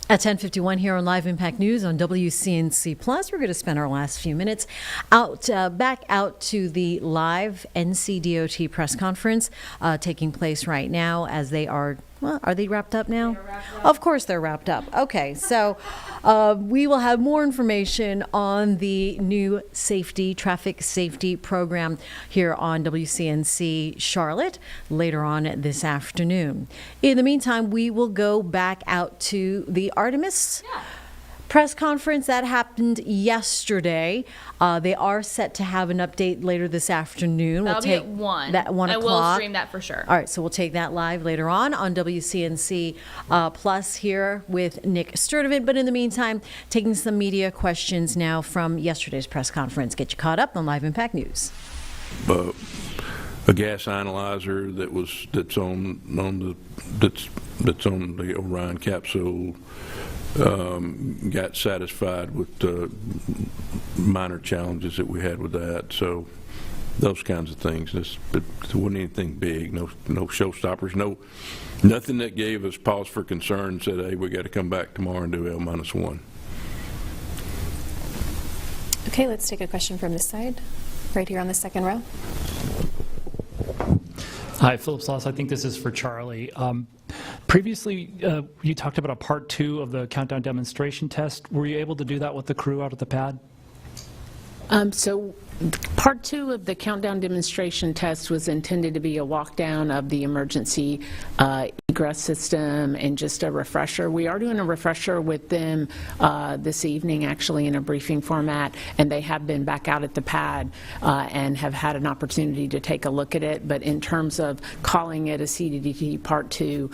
At 10:51 here on Live Impact News on WCNC Plus, we're going to spend our last few minutes back out to the live NCDOT press conference taking place right now as they are Well, are they wrapped up now? Of course they're wrapped up. Okay, so we will have more information on the new traffic safety program here on WCNC Charlotte later on this afternoon. In the meantime, we will go back out to the Artemis press conference that happened yesterday. They are set to have an update later this afternoon. That'll be at 1. At 1 and o'clock. we'll stream that for sure. All right, so we'll take that live later on WCNC Plus here with Nick Sturdivant. But in the meantime, taking some media questions now from yesterday's press conference. Get you caught up on Live Impact News. A gas analyzer that's on the Orion capsule got satisfied with the minor challenges that we had with that. So those kinds of things. It wasn't anything big. No showstoppers. Nothing that gave us pause for concern. Said, hey, we got to come back tomorrow and do L-1. Okay, let's take a question from this side, right here on the second row. Hi, Philip Sloss. I think this is for Charlie. Previously, you talked about a part 2 of the countdown demonstration test. Were you able to do that with the crew out at the pad? So part 2 of the countdown demonstration test was intended to be a walk down of the emergency egress system and just a refresher. We are doing a refresher with them this evening, actually, in a briefing format, and they have been back out at the pad and have had an opportunity to take a look at it. But in terms of calling it a CDT Part 2,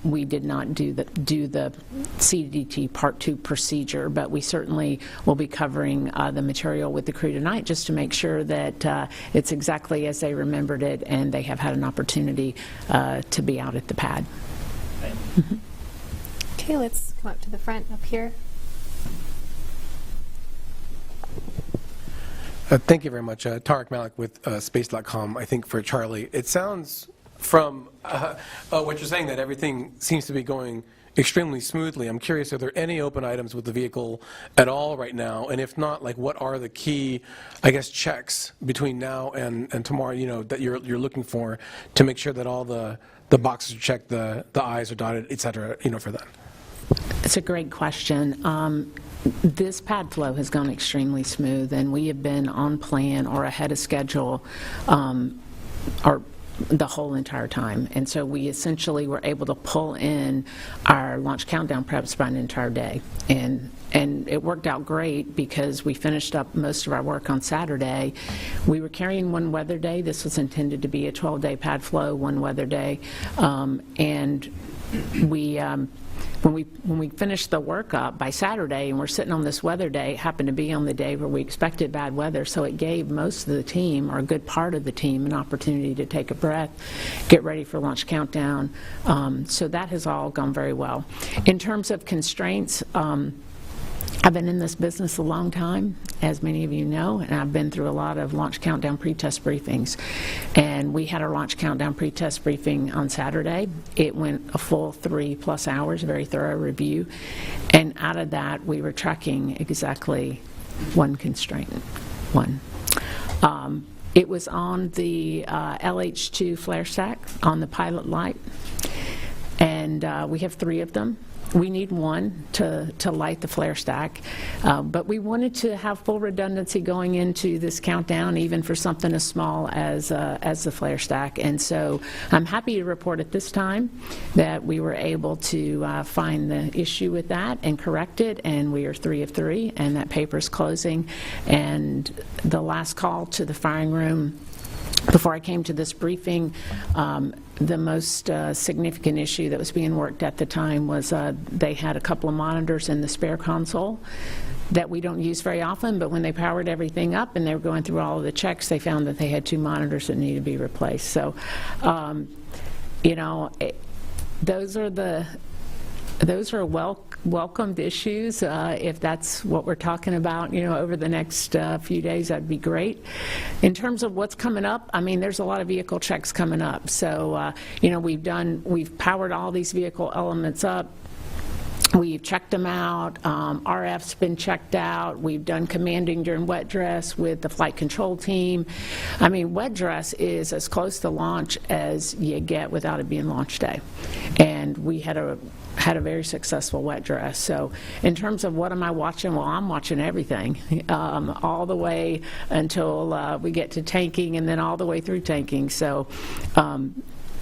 we did not do the CDT Part 2 procedure, but we certainly will be covering the material with the crew tonight just to make sure that it's exactly as they remembered it and they have had an opportunity to be out at the pad. Okay, let's come up to the front up here. Thank you very much. Tarek Malik with Space.com. I think for Charlie, it sounds from what you're saying that everything seems to be going extremely smoothly. I'm curious, are there any open items with the vehicle at all right now? And if not, like what are the key, I guess, checks between now and tomorrow, that you're looking for to make sure that all the boxes are checked, the I's are dotted, et cetera, for that? It's a great question. This pad flow has gone extremely smooth, and we have been on plan or ahead of schedule the whole entire time. And so we essentially were able to pull in our launch countdown preps by an entire day. And it worked out great because we finished up most of our work on Saturday. We were carrying one weather day. This was intended to be a 12-day pad flow, one weather day. And when we finished the work up by Saturday and we're sitting on this weather day, it happened to be on the day where we expected bad weather, so it gave most of the team, or a good part of the team, an opportunity to take a breath, get ready for launch countdown. So that has all gone very well. In terms of constraints, I've been in this business a long time, as many of you know, and I've been through a lot of launch countdown pre-test briefings. And we had our launch countdown pre-test briefing on Saturday. It went a full 3+ hours, very thorough review. And out of that, we were tracking exactly one constraint, one. It was on the LH2 flare stack on the pilot light. And we have 3 of them. We need one to light the flare stack, but we wanted to have full redundancy going into this countdown, even for something as small as the flare stack. And so I'm happy to report at this time that we were able to find the issue with that and correct it, and we are 3 of 3, and that paper's closing. And the last call to the firing room before I came to this briefing, the most significant issue that was being worked at the time was they had a couple of monitors in the spare console that we don't use very often, but when they powered everything up and they were going through all of the checks, they found that they had 2 monitors that needed to be replaced. So, those are welcomed issues. If that's what we're talking about, over the next few days, that'd be great. In terms of what's coming up, I mean, there's a lot of vehicle checks coming up. So, we've powered all these vehicle elements up. We've checked them out. RF's been checked out. We've done commanding during wet dress with the flight control team. I mean, wet dress is as close to launch as you get without it being launch day. And we had a very successful wet dress. So in terms of what am I watching, well, I'm watching everything, all the way until we get to tanking and then all the way through tanking. So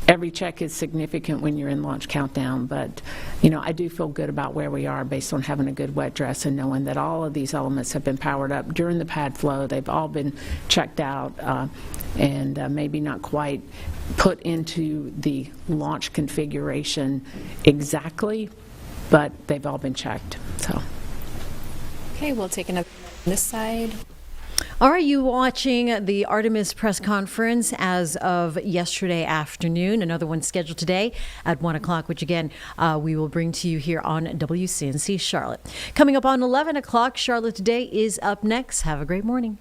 every check is significant when you're in launch countdown, but I do feel good about where we are based on having a good wet dress and knowing that all of these elements have been powered up during the pad flow. They've all been checked out and maybe not quite put into the launch configuration exactly, but they've all been checked. So. Okay, we'll take another on this side. Are you watching the Artemis press conference as of yesterday afternoon? Another one scheduled today at 1 o'clock, which again, we will bring to you here on WCNC Charlotte. Coming up on 11 o'clock, Charlotte Today is up next. Have a great morning.